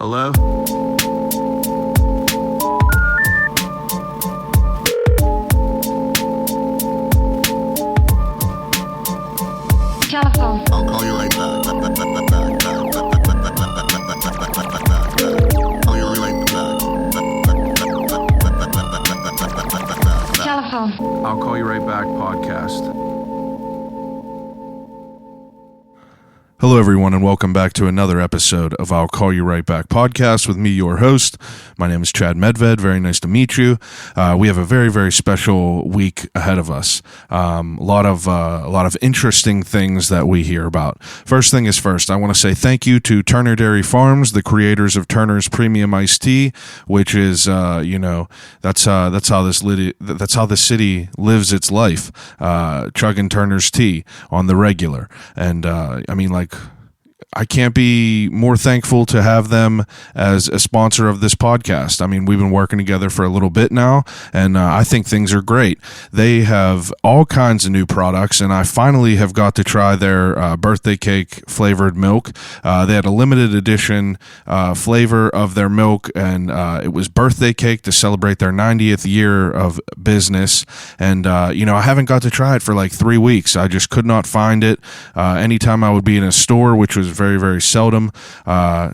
Hello? Telephone. I'll call you right back. Call you right back. Telephone. I'll Call You Right Back podcast. Hello, everyone, and welcome back to another episode of I'll Call You Right Back podcast with me, your host. My name is Chad Medved. Very nice to meet you. We have a very, very special week ahead of us. A lot of interesting things that we hear about. First thing is first, I want to say thank you to Turner Dairy Farms, the creators of Turner's Premium Iced Tea, which is, that's how the city lives its life, chugging Turner's tea on the regular. And I can't be more thankful to have them as a sponsor of this podcast. I mean, we've been working together for a little bit now, and I think things are great. They have all kinds of new products, and I finally have got to try their birthday cake flavored milk. They had a limited edition flavor of their milk, and it was birthday cake to celebrate their 90th year of business. And, I haven't got to try it for like 3 weeks. I just could not find it. Anytime I would be in a store, which was very, very seldom.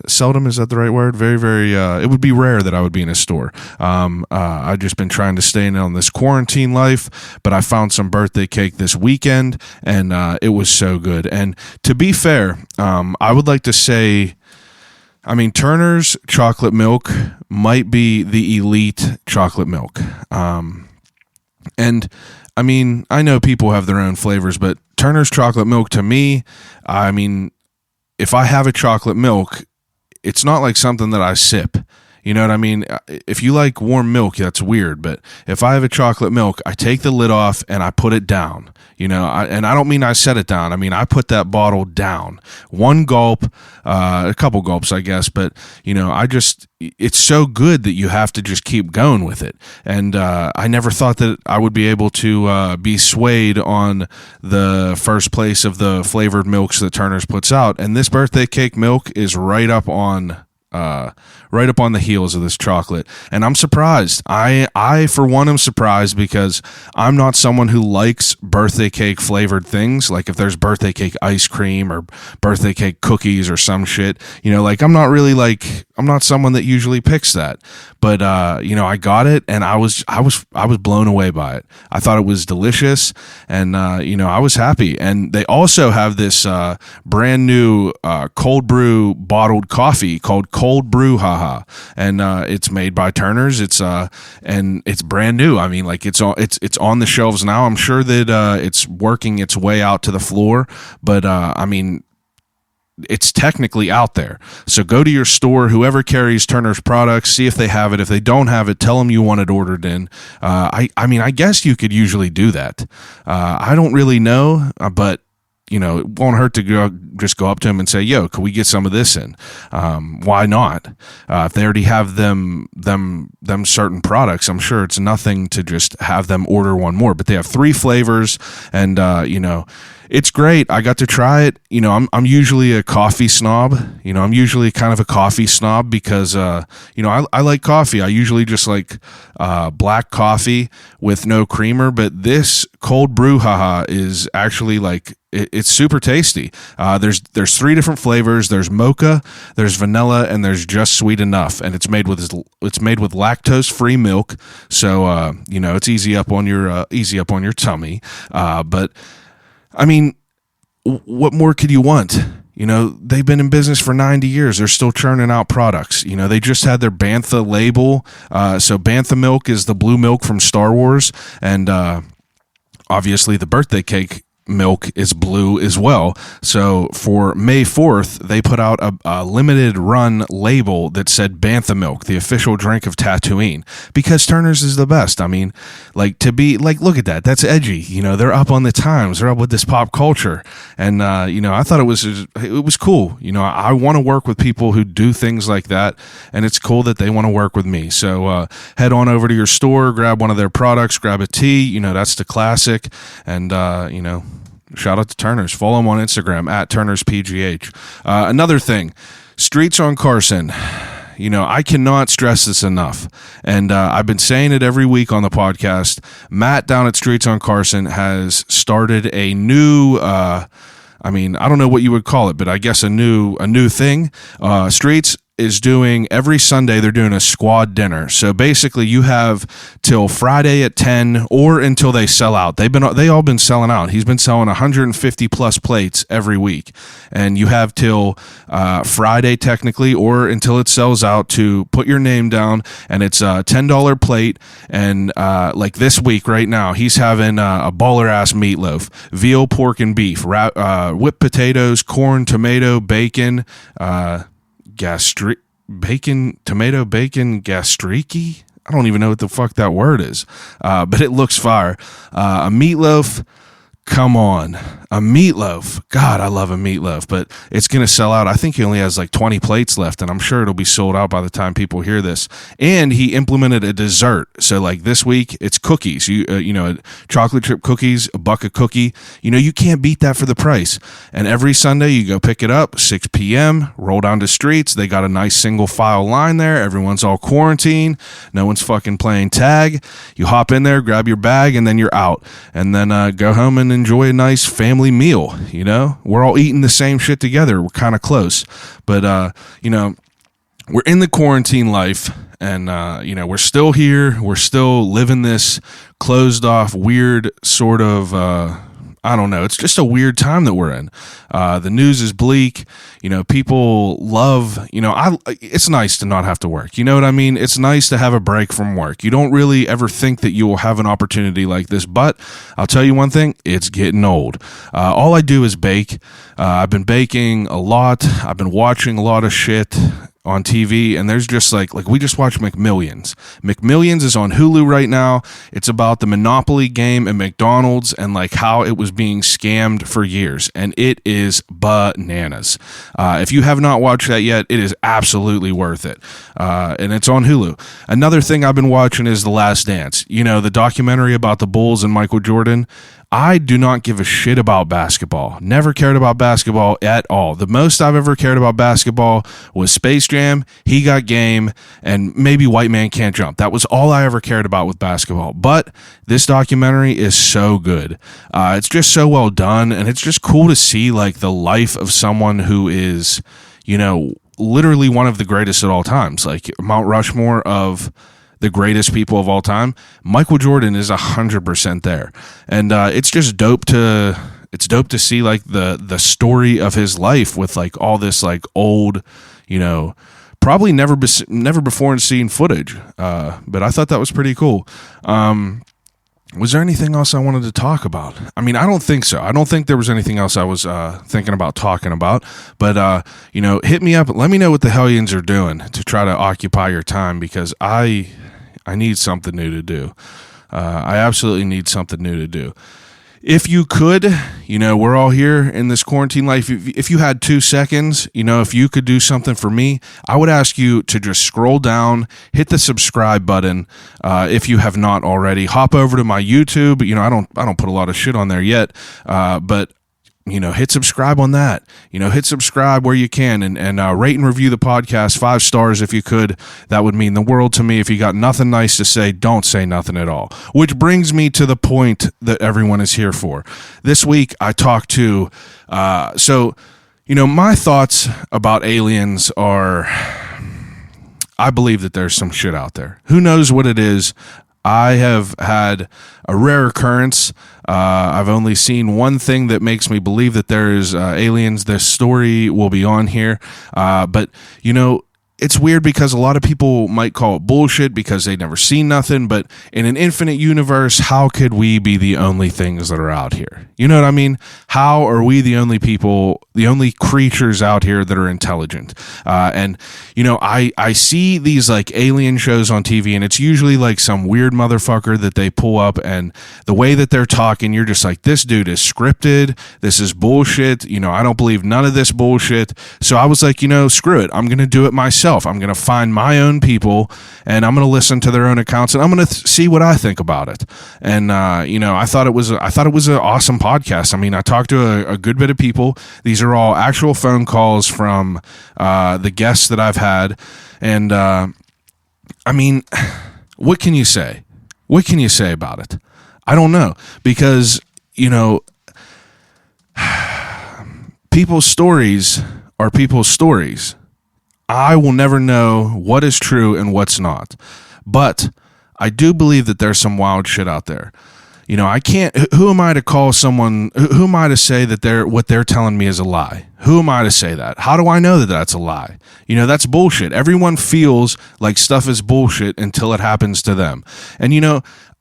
Seldom, is that the right word? Very, very, it would be rare that I would be in a store. I've just been trying to stay in on this quarantine life, but I found some birthday cake this weekend, and it was so good. And to be fair, I would like to say, Turner's chocolate milk might be the elite chocolate milk. I know people have their own flavors, but Turner's chocolate milk, to me, if I have a chocolate milk, it's not like something that I sip. You know what I mean? If you like warm milk, that's weird. But if I have a chocolate milk, I take the lid off and I put it down. And I don't mean I set it down. I put that bottle down. One gulp, a couple gulps, I guess. But, it's so good that you have to just keep going with it. And I never thought that I would be able to be swayed on the first place of the flavored milks that Turner's puts out. And this birthday cake milk is right up on the heels of this chocolate, and I'm surprised. I for one am surprised because I'm not someone who likes birthday cake flavored things. Like if there's birthday cake ice cream or birthday cake cookies or some shit, I'm not someone that usually picks that. But I got it, and I was blown away by it. I thought it was delicious, and I was happy. And they also have this brand new cold brew bottled coffee called Cold Brew Haha, and it's made by Turner's. It's and it's brand new. It's on the shelves now. I'm sure that it's working its way out to the floor, but it's technically out there. So go to your store, whoever carries Turner's products, see if they have it. If they don't have it, tell them you want it ordered in. I guess you could usually do that. I don't really know, but it won't hurt to just go up to them and say, "Yo, can we get some of this in?" Why not? If they already have them certain products, I'm sure it's nothing to just have them order one more. But they have 3 flavors, and it's great. I got to try it. I'm usually a coffee snob. I'm usually kind of a coffee snob because I like coffee. I usually just like black coffee with no creamer. But this cold brew haha is actually it's super tasty. There's 3 different flavors. There's mocha, there's vanilla, and there's just sweet enough. And it's made with lactose free milk. So it's easy up on your tummy. But what more could you want? They've been in business for 90 years. They're still churning out products. They just had their Bantha label. So Bantha milk is the blue milk from Star Wars. And obviously the birthday cake milk is blue as well. So for May 4th, they put out a limited run label that said Bantha milk, the official drink of Tatooine, because Turner's is the best. Look at that. That's edgy. They're up on the times. They're up with this pop culture. And, I thought it was cool. I want to work with people who do things like that. And it's cool that they want to work with me. So, head on over to your store, grab one of their products, grab a tea. That's the classic. And, shout out to Turner's. Follow them on Instagram at Turner'sPGH. Another thing, Streets on Carson. I cannot stress this enough. And I've been saying it every week on the podcast. Matt down at Streets on Carson has started a new, I don't know what you would call it, but I guess a new thing. Streets is doing every Sunday, they're doing a squad dinner. So basically you have till Friday at 10 or until they sell out. They all been selling out. He's been selling 150 plus plates every week. And you have till Friday technically or until it sells out to put your name down, and it's a $10 plate. And like this week right now, he's having a baller ass meatloaf, veal, pork, and beef, whipped potatoes, corn, tomato, bacon, tomato bacon gastriki. I don't even know what the fuck that word is, but it looks fire. A meatloaf. Come on, a meatloaf. God, I love a meatloaf, but it's going to sell out. I think he only has like 20 plates left, and I'm sure it'll be sold out by the time people hear this. And he implemented a dessert. So like this week, it's cookies. Chocolate chip cookies, a buck of cookie. You can't beat that for the price. And every Sunday, you go pick it up, 6 p.m., roll down to Streets. They got a nice single file line there. Everyone's all quarantined. No one's fucking playing tag. You hop in there, grab your bag, and then you're out. And then go home and enjoy a nice family meal. We're all eating the same shit together. We're kind of close, but we're in the quarantine life, and we're still here. We're still living this closed off, weird sort of I don't know. It's just a weird time that we're in. The news is bleak. People love, it's nice to not have to work. You know what I mean? It's nice to have a break from work. You don't really ever think that you will have an opportunity like this, but I'll tell you one thing, it's getting old. All I do is bake. I've been baking a lot. I've been watching a lot of shit on TV, and there's just like we just watched McMillions. McMillions is on Hulu right now. It's about the Monopoly game at McDonald's and like how it was being scammed for years, and it is bananas. If you have not watched that yet, it is absolutely worth it, and it's on Hulu. Another thing I've been watching is The Last Dance. The documentary about the Bulls and Michael Jordan. I do not give a shit about basketball. Never cared about basketball at all. The most I've ever cared about basketball was Space Jam, He Got Game, and maybe White Man Can't Jump. That was all I ever cared about with basketball. But this documentary is so good. It's just so well done, and it's just cool to see like the life of someone who is, literally one of the greatest at all times. Like Mount Rushmore of the greatest people of all time, Michael Jordan is 100% there. And it's just dope to see like the story of his life with like all this like old, probably never before seen footage. But I thought that was pretty cool. Was there anything else I wanted to talk about? I don't think so. I don't think there was anything else I was thinking about talking about. But, hit me up. Let me know what the Hellions are doing to try to occupy your time, because I need something new to do. I absolutely need something new to do. If you could, we're all here in this quarantine life. If you had 2 seconds, if you could do something for me, I would ask you to just scroll down, hit the subscribe button. If you have not already, hop over to my YouTube. I don't put a lot of shit on there yet, but hit subscribe on that. Hit subscribe where you can, and rate and review the podcast 5 stars if you could. That would mean the world to me. If you got nothing nice to say, don't say nothing at all. Which brings me to the point that everyone is here for. This week, I talked to, my thoughts about aliens are, I believe that there's some shit out there. Who knows what it is? I have had a rare occurrence. I've only seen one thing that makes me believe that there is aliens. This story will be on here. But, it's weird because a lot of people might call it bullshit because they've never seen nothing. But in an infinite universe, how could we be the only things that are out here? You know what I mean? How are we the only people, the only creatures out here that are intelligent? I see these like alien shows on TV, and it's usually like some weird motherfucker that they pull up, and the way that they're talking, you're just like, this dude is scripted. This is bullshit. I don't believe none of this bullshit. So I was like, screw it. I'm going to do it myself. myself. I'm going to find my own people, and I'm going to listen to their own accounts, and I'm going to see what I think about it. And I thought it was an awesome podcast. I mean, I talked to a good bit of people. These are all actual phone calls from the guests that I've had, and I mean, what can you say? What can you say about it? I don't know, because people's stories are people's stories. I will never know what is true and what's not. But I do believe that there's some wild shit out there. I can't, who am I to call someone, who am I to say that what they're telling me is a lie? Who am I to say that? How do I know that that's a lie? That's bullshit. Everyone feels like stuff is bullshit until it happens to them. And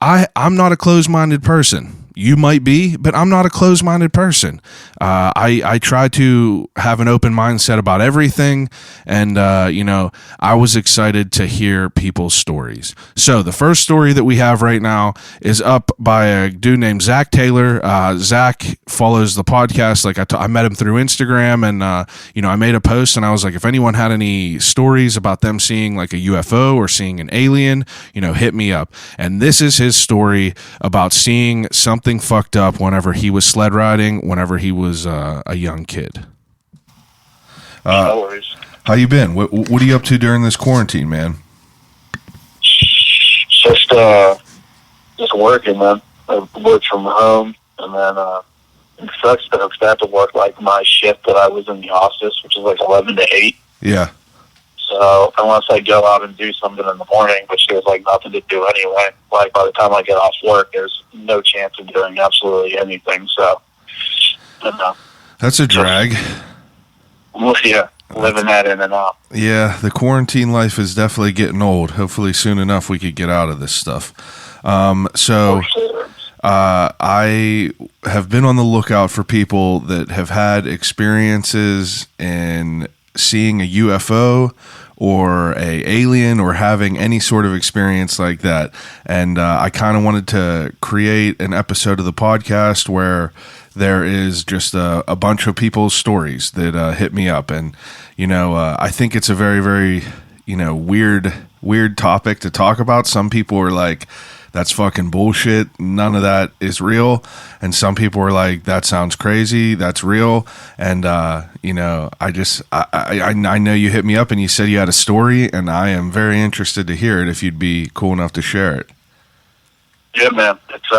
I'm not a closed-minded person. You might be, but I'm not a closed-minded person. I try to have an open mindset about everything, and I was excited to hear people's stories. So the first story that we have right now is up by a dude named Zach Taylor. Zach follows the podcast. Like I met him through Instagram, and I made a post, and I was like, if anyone had any stories about them seeing like a UFO or seeing an alien, hit me up. And this is his story about seeing something fucked up whenever he was sled riding, whenever he was a young kid. No worries. How you been? What are you up to during this quarantine, man? Just working, man. I work from home, and then it sucks that I have to work like my shift that I was in the office, which is like 11 to 8. Yeah. So unless I go out and do something in the morning, which there's like nothing to do anyway, like by the time I get off work, there's no chance of doing absolutely anything. So, that's a drag. Well, yeah, living that in and out. Yeah, the quarantine life is definitely getting old. Hopefully soon enough we could get out of this stuff. I have been on the lookout for people that have had experiences in seeing a UFO or a alien or having any sort of experience like that. And I kind of wanted to create an episode of the podcast where there is just a bunch of people's stories that hit me up. And, I think it's a very, very, weird topic to talk about. Some people are like, that's fucking bullshit. None of that is real. And some people are like, that sounds crazy. That's real. And, I know you hit me up and you said you had a story, and I am very interested to hear it if you'd be cool enough to share it. Yeah, man. It's,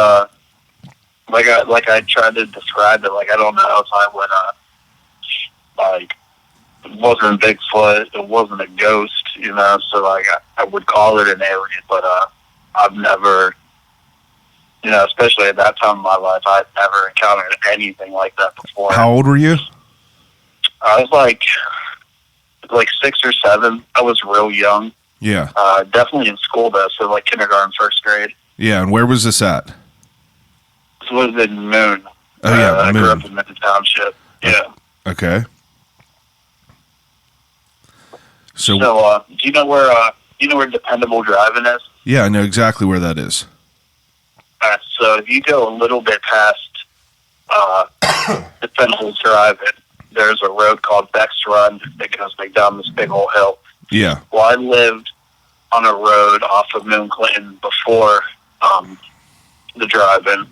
like I tried to describe it, like, I don't know if I would, it wasn't Bigfoot, it wasn't a ghost, so, like, I would call it an alien, but, I've never, especially at that time of my life, I'd never encountered anything like that before. How old were you? I was like 6 or 7. I was real young. Yeah. Definitely in school though, so like kindergarten, first grade. Yeah, and where was this at? This was in Moon. Oh yeah, I Moon. grew up in Moon Township. Yeah. Okay. So do you know where Dependable Driving is? Yeah, I know exactly where that is. So if you go a little bit past Dependable Driving, there's a road called Beck's Run that goes like down this big old hill. Yeah. Well, I lived on a road off of Moon Clinton before the drive-in,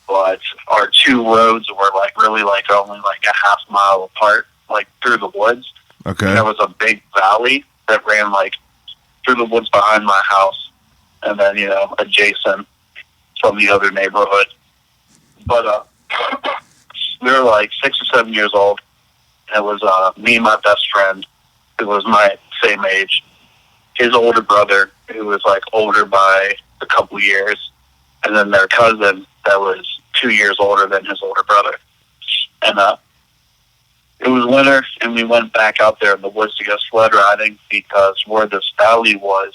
but our two roads were like really like only like a half mile apart, like through the woods. Okay. And there was a big valley that ran like through the woods behind my house, and then adjacent from the other neighborhood. But we were like 6 or 7 years old. And it was me and my best friend, who was my same age, his older brother, who was like older by a couple years, and then their cousin that was 2 years older than his older brother. And it was winter, and we went back out there in the woods to go sled riding, because where this valley was,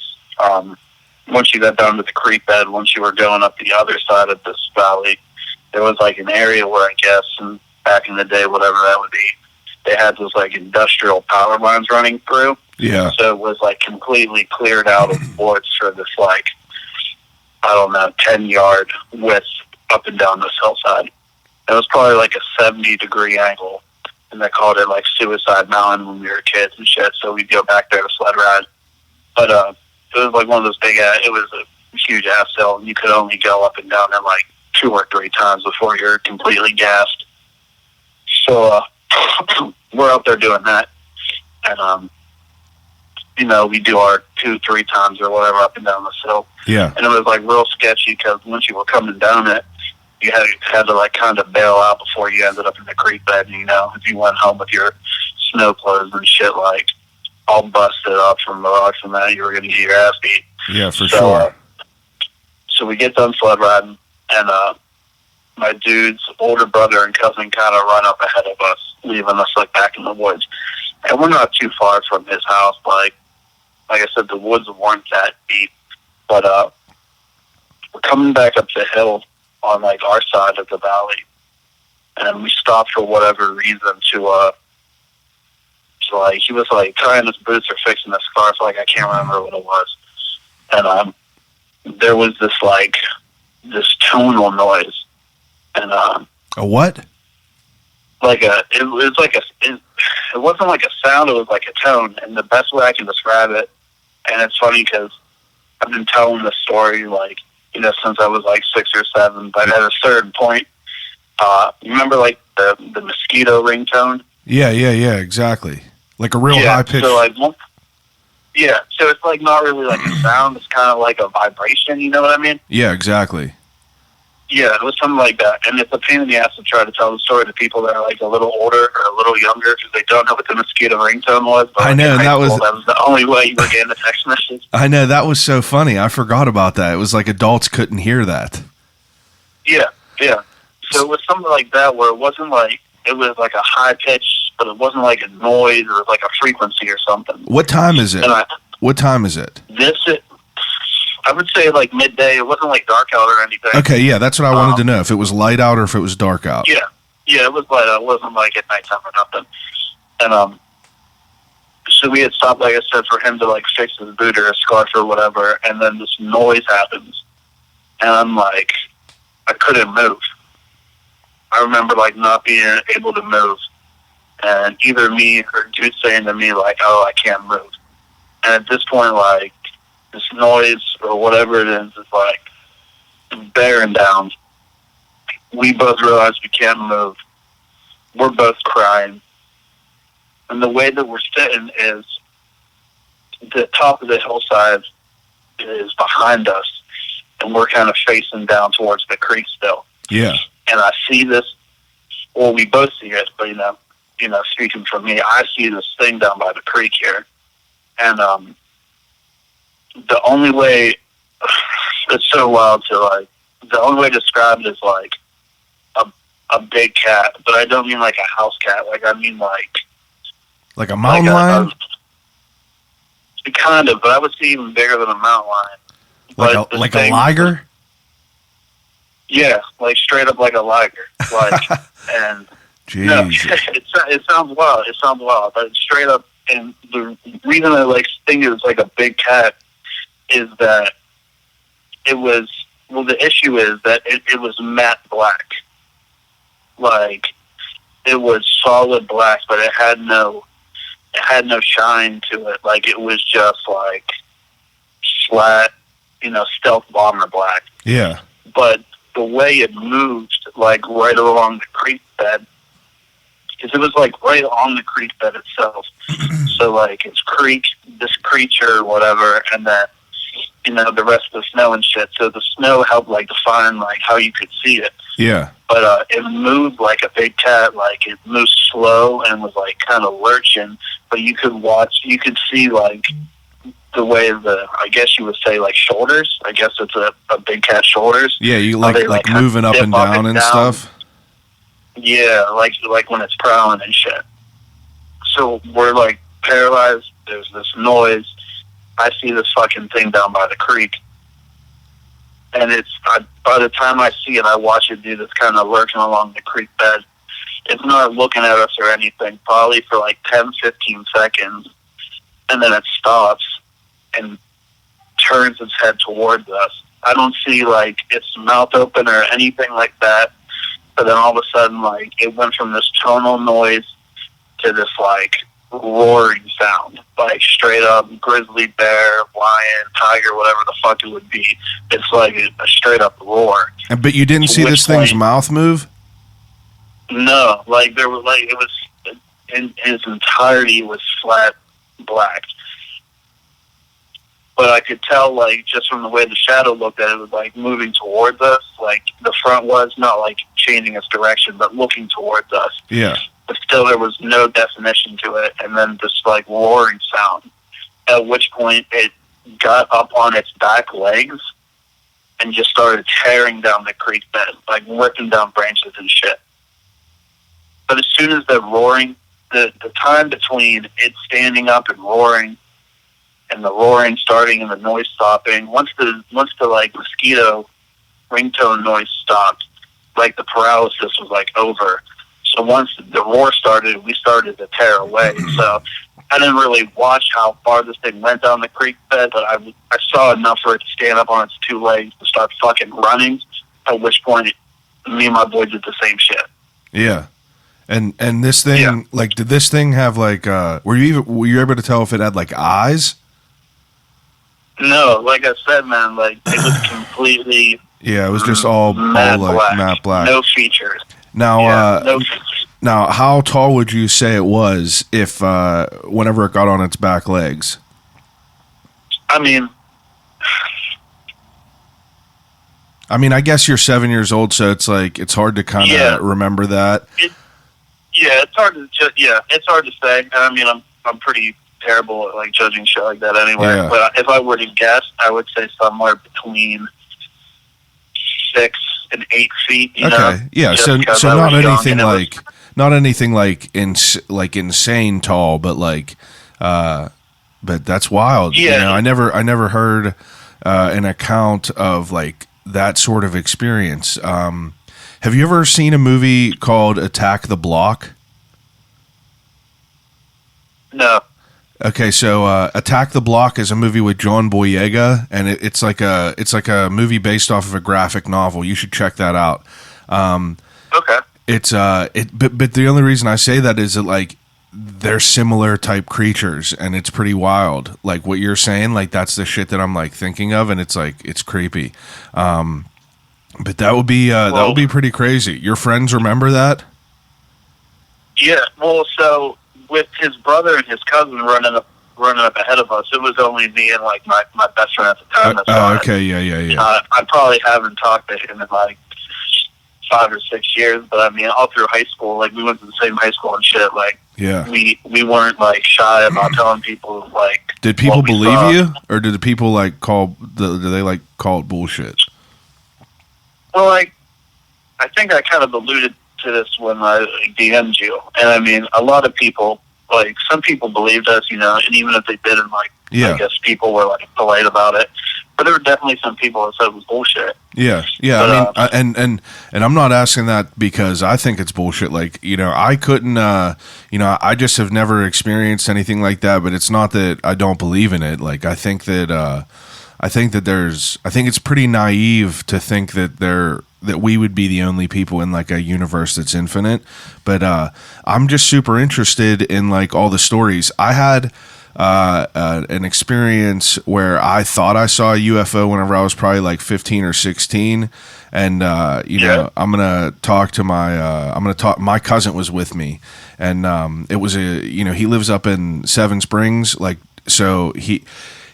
once you got down to the creek bed, once you were going up the other side of this valley, there was like an area where I guess, and back in the day, whatever that would be, they had those like industrial power lines running through. Yeah. So it was like completely cleared out of woods for this like, I don't know, 10-yard width up and down this hillside. It was probably like a 70-degree angle and they called it like Suicide Mountain when we were kids and shit. So we'd go back there to sled ride. But it was like one of those it was a huge ass hill, and you could only go up and down it like 2 or 3 times before you're completely gassed. So we're out there doing that, and we do our 2-3 times or whatever up and down the hill. Yeah. And it was like real sketchy because once you were coming down it, you had to like kind of bail out before you ended up in the creek bed. If you went home with your snow clothes and shit like all busted up from the rocks and that, you were going to get your ass beat. Yeah, for sure. So we get done sled riding, and my dude's older brother and cousin kind of run up ahead of us, leaving us like back in the woods. And we're not too far from his house. Like I said, the woods weren't that deep, but we're coming back up the hill on like our side of the valley, and we stopped for whatever reason to like he was like tying his boots or fixing his scarf, like I can't remember what it was, and there was this tonal noise, and a what? It wasn't like a sound, it was like a tone, and the best way I can describe it, and it's funny because I've been telling this story since I was like 6 or 7, but at a certain point, you remember like the mosquito ringtone? Yeah, exactly. Like a real high pitch. So so it's like not really like a sound, it's kind of like a vibration, you know what I mean? Yeah, exactly. Yeah, it was something like that, and it's a pain in the ass to try to tell the story to people that are like a little older or a little younger because they don't know what the mosquito ringtone was. But I know, and that was the only way you were getting the text message. I know, that was so funny. I forgot about that. It was like adults couldn't hear that. Yeah. So it was something like that where it wasn't like it was like a high pitch, but it wasn't like a noise or like a frequency or something. What time is it? What time is it? I would say like midday. It wasn't like dark out or anything. Okay, yeah, that's what I wanted to know. If it was light out or if it was dark out. Yeah, it was light out. It wasn't like at nighttime or nothing. And so we had stopped, like I said, for him to like fix his boot or his scarf or whatever. And then this noise happens, and I'm like, I couldn't move. I remember like not being able to move, and either me or dude saying to me like, "Oh, I can't move." And at this point, like, this noise or whatever it is like bearing down. We both realize we can't move. We're both crying. And the way that we're sitting is the top of the hillside is behind us, and we're kind of facing down towards the creek still. Yeah. And I see this, well, we both see it, but speaking for me, I see this thing down by the creek here. And the only way, it's so wild to like, the only way to describe it is like a big cat, but I don't mean like a house cat. Like I mean like a mountain lion? Kind of, but I would say even bigger than a mountain lion. Like a liger? Yeah, like straight up like a liger. Like, and jeez. No, it sounds wild. It sounds wild, but it's straight up. And the reason I think it was like a big cat is that it was. Well, the issue is that it was matte black. Like it was solid black, but it had no shine to it. Like it was just like flat, stealth bomber black. Yeah. But the way it moved, like right along the creek bed, because it was like right on the creek bed itself. So like it's this creature or whatever, and then the rest of the snow and shit. So the snow helped like define like how you could see it. Yeah. But it moved like a big cat. Like it moved slow and was like kind of lurching, but you could see like the way I guess you would say like shoulders. I guess it's a big cat's shoulders. Yeah, you like moving up and down and stuff. Yeah, like when it's prowling and shit. So we're like paralyzed. There's this noise. I see this fucking thing down by the creek, and by the time I see it, I watch it do this kind of lurking along the creek bed. It's not looking at us or anything, probably for like 10, 15 seconds, and then it stops and turns its head towards us. I don't see like its mouth open or anything like that, but then all of a sudden, like, it went from this tonal noise to this like roaring sound, like straight up grizzly bear, lion, tiger, whatever the fuck it would be. It's like a straight up roar. But you didn't see this thing's mouth move? No, like there was like it was in its entirety was flat black. But I could tell, like, just from the way the shadow looked at it, was like moving towards us. Like the front was not like changing its direction, but looking towards us. Yeah. But still, there was no definition to it, and then this like roaring sound. At which point, it got up on its back legs and just started tearing down the creek bed, like ripping down branches and shit. But as soon as the roaring, the time between it standing up and roaring, and the roaring starting and the noise stopping, once the like mosquito ringtone noise stopped, like the paralysis was like over. So once the roar started, we started to tear away. So I didn't really watch how far this thing went down the creek bed, but I saw enough for it to stand up on its two legs to start fucking running. At which point, me and my boy did the same shit. Yeah. And this thing, like, did this thing have like? Were you able to tell if it had like eyes? No, like I said, man, like it was completely. Yeah, it was just all matte black. No features. Now, no features. Now, how tall would you say it was if whenever it got on its back legs? I mean, I guess you're 7 years old, so it's like it's hard to kind of remember that. It's hard to it's hard to say. I mean, I'm pretty terrible at like judging shit like that anyway. Yeah. But if I were to guess, I would say somewhere between 6 and 8 feet. You know? Yeah. So not anything like insane tall, but like, but that's wild. Yeah. You know, I never heard an account of like that sort of experience. Have you ever seen a movie called Attack the Block? No. Okay, so Attack the Block is a movie with John Boyega, and it's like a movie based off of a graphic novel. You should check that out. Okay. But the only reason I say that is that like they're similar type creatures, and it's pretty wild. Like what you're saying, like that's the shit that I'm like thinking of, and it's like it's creepy. But that would be pretty crazy. Your friends remember that? Yeah. Well, so with his brother and his cousin running up ahead of us, it was only me and like my best friend at the time. Okay, yeah. I probably haven't talked to him in like 5 or 6 years, but I mean, all through high school, like we went to the same high school and shit. Like, we weren't like shy about telling people like. Did people believe you, or did the people like call it bullshit? Well, like, I think I kind of alluded to this when I DM'd you, and I mean, a lot of people, like, some people believed us, you know, and even if they didn't, like, I guess people were like polite about it. But there were definitely some people that said it was bullshit. Yeah. But, I mean, and I'm not asking that because I think it's bullshit. Like, you know, I couldn't, you know, I just have never experienced anything like that. But it's not that I don't believe in it. Like, I think it's pretty naive to think that we would be the only people in like a universe that's infinite. But I'm just super interested in like all the stories. I had an experience where I thought I saw a UFO whenever I was probably like 15 or 16. And, you know, my cousin was with me, and it was he lives up in Seven Springs. Like, so he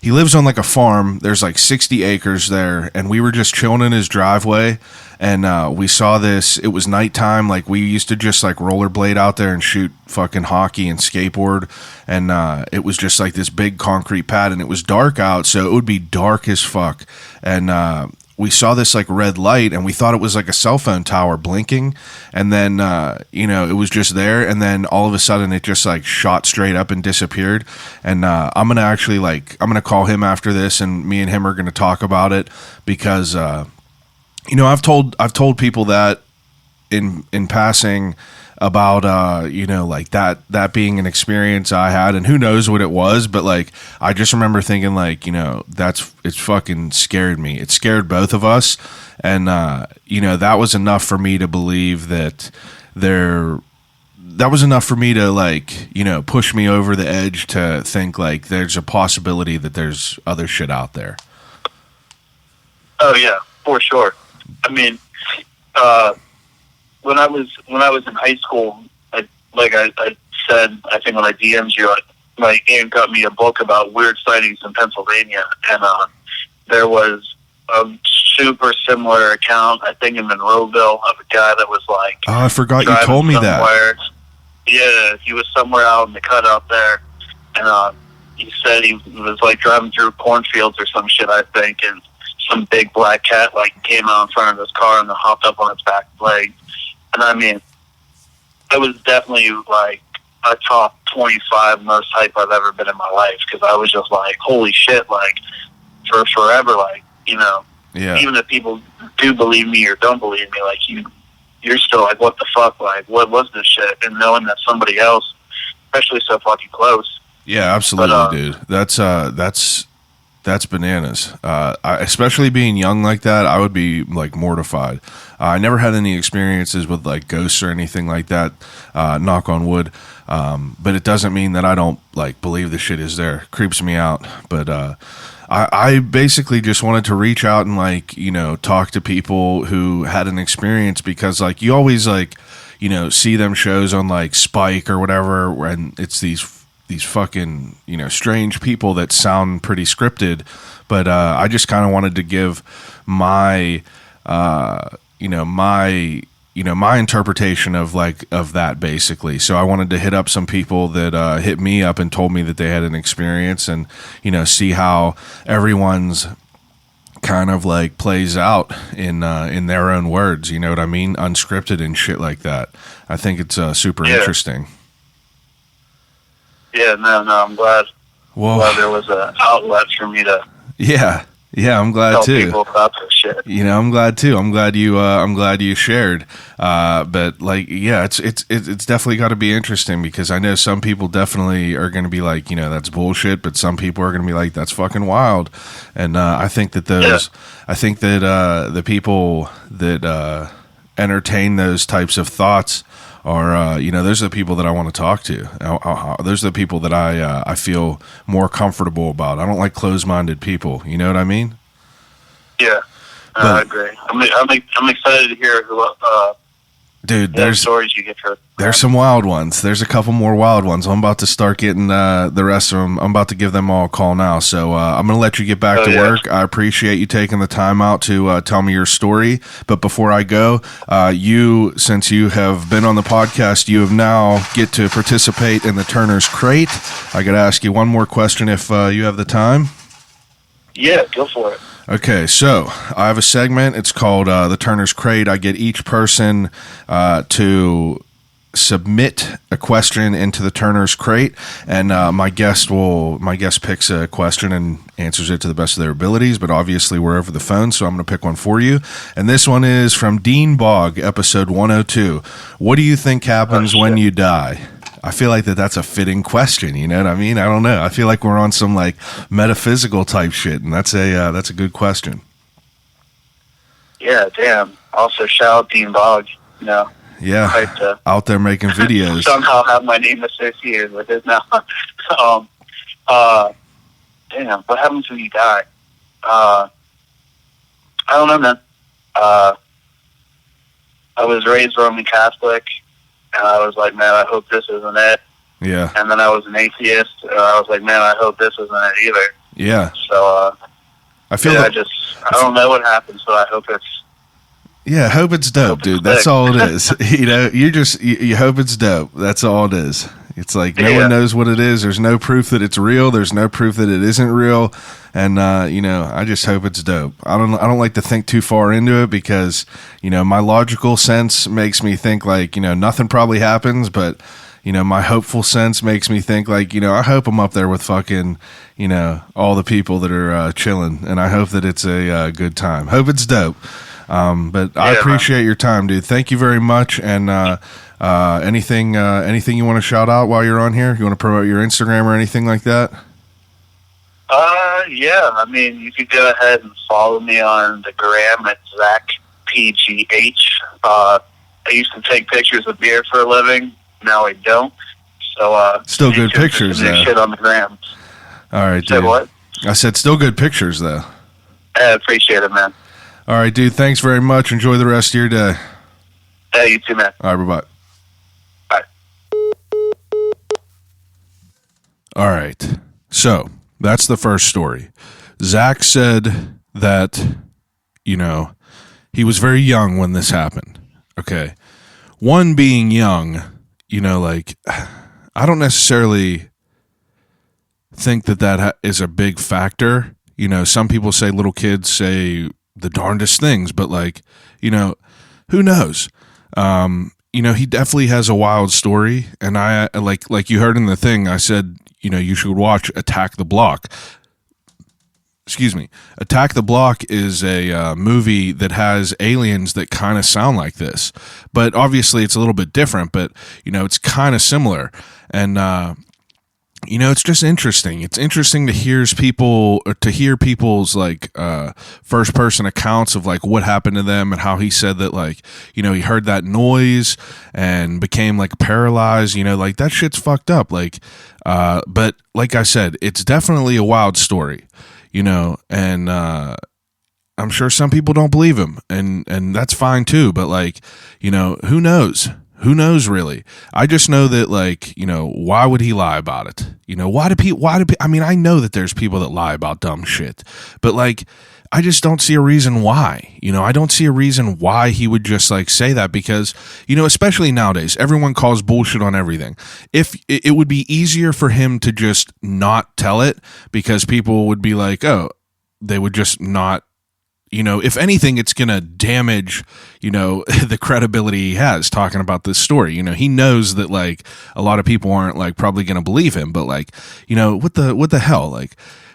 lives on like a farm. There's like 60 acres there, and we were just chilling in his driveway, and we saw this. It was nighttime. Like, we used to just like rollerblade out there and shoot fucking hockey and skateboard, and it was just like this big concrete pad, and it was dark out, so it would be dark as fuck. And we saw this like red light, and we thought it was like a cell phone tower blinking, and then it was just there, and then all of a sudden it just like shot straight up and disappeared. And I'm gonna call him after this, and me and him are gonna talk about it, because I've told people that in passing about like that being an experience I had, and who knows what it was, but like I just remember thinking like, it's fucking scared me. It scared both of us, and that was enough for me to believe that that was enough for me to, like, you know, push me over the edge to think like there's a possibility that there's other shit out there. Oh yeah, for sure. I mean, when I was in high school, I said, I think when I DM'd you, my aunt got me a book about weird sightings in Pennsylvania, and there was a super similar account, I think in Monroeville, of a guy that was like, oh, I forgot you told me that. Yeah, he was somewhere out in the cut out there, and he said he was like driving through cornfields or some shit, I think, and some big black cat like came out in front of his car and then hopped up on its back leg. And I mean, it was definitely like a top 25 most hype I've ever been in my life, because I was just like, holy shit, like for forever, like, you know, Yeah. even if people do believe me or don't believe me, like you're still like, what the fuck, like what was this shit? And knowing that somebody else, especially so fucking close. Yeah, absolutely, dude. That's bananas. Especially being young like that, I would be like mortified. I never had any experiences with like ghosts or anything like that. Knock on wood. But it doesn't mean that I don't like believe the shit is there. Creeps me out. But I basically just wanted to reach out and like, you know, talk to people who had an experience, because like you always like, you know, see them shows on like Spike or whatever, and it's these fucking, you know, strange people that sound pretty scripted. But I just kind of wanted to give my my interpretation of that basically. So I wanted to hit up some people that hit me up and told me that they had an experience, and, you know, see how everyone's kind of like plays out in their own words, you know what I mean? Unscripted and shit like that. I think it's super interesting. Yeah, no, I'm glad. Well, there was an outlet for me to. Yeah, I'm glad tell too. People about this shit. You know, I'm glad too. I'm glad you shared. But like, yeah, it's definitely got to be interesting, because I know some people definitely are going to be like, you know, that's bullshit, but some people are going to be like, that's fucking wild. And I think that the people that entertain those types of thoughts are, you know, those are the people that I want to talk to. Those are the people that I feel more comfortable about. I don't like closed-minded people. You know what I mean? Yeah, I agree. I'm excited to hear dude, there's stories you get heard. There's some wild ones. There's a couple more wild ones. I'm about to start getting the rest of them. I'm about to give them all a call now. So I'm going to let you get back to work. I appreciate you taking the time out to tell me your story. But before I go, since you have been on the podcast, you have now get to participate in the Turner's Crate. I got to ask you one more question if you have the time. Yeah, go for it. Okay, so I have a segment. It's called the Turner's Crate. I get each person to submit a question into the Turner's Crate, and my guest picks a question and answers it to the best of their abilities, but obviously we're over the phone, so I'm going to pick one for you. And this one is from Dean Bogg, episode 102. What do you think happens when you die? I feel like that's a fitting question. You know what I mean? I don't know. I feel like we're on some like metaphysical type shit, and that's a good question. Yeah, damn. Also, shout out Dean Bogg. You know. Yeah. Out there making videos. Somehow have my name associated with it now. Damn. What happens when you die? I don't know, man. I was raised Roman Catholic. And I was like, man, I hope this isn't it. Yeah. And then I was an atheist. And I was like, man, I hope this isn't it either. Yeah. So, I feel I don't know what happens, but I hope it's. Yeah, hope it's dope, dude. That's all it is. You know, you hope it's dope. That's all it is. It's like no one knows what it is. There's no proof that it's real. There's no proof that it isn't real. And you know, I just hope it's dope. I don't like to think too far into it, because, you know, my logical sense makes me think like, you know, nothing probably happens, but, you know, my hopeful sense makes me think like, you know, I hope I'm up there with fucking, you know, all the people that are chilling, and I hope that it's a good time. Hope it's dope. But I appreciate your time, dude. Thank you very much. And anything you want to shout out while you're on here? You want to promote your Instagram or anything like that? Yeah. I mean, you could go ahead and follow me on the gram at ZachPGH. I used to take pictures of beer for a living, now I don't. So Still good stay tuned for pictures, some new though. shit on the gram. All right, Said dude. what? I said still good pictures, though. I appreciate it, man. All right, dude. Thanks very much. Enjoy the rest of your day. Hey, you too, man. All right, bye-bye. Bye. All right. So that's the first story. Zach said that, he was very young when this happened. Okay. One, being young, I don't necessarily think that is a big factor. Some people say little kids say the darndest things, but who knows? He definitely has a wild story, and I like you heard in the thing, I said, you should watch Attack the Block. Excuse me. Attack the Block is a movie that has aliens that kind of sound like this, but obviously it's a little bit different, but it's kind of similar. And it's just interesting. It's interesting to hear people's first person accounts of like what happened to them, and how he said that he heard that noise and became paralyzed. That shit's fucked up. But like I said, it's definitely a wild story. And I'm sure some people don't believe him, and that's fine too. But who knows? Who knows, really? I just know that, why would he lie about it? Why do people, I mean, I know that there's people that lie about dumb shit, but I just don't see a reason why. I don't see a reason why he would just say that, because, especially nowadays, everyone calls bullshit on everything. If it would be easier for him to just not tell it, because people would be like, oh, they would just not. If anything, it's going to damage, the credibility he has talking about this story. He knows that a lot of people aren't probably going to believe him, but what the hell?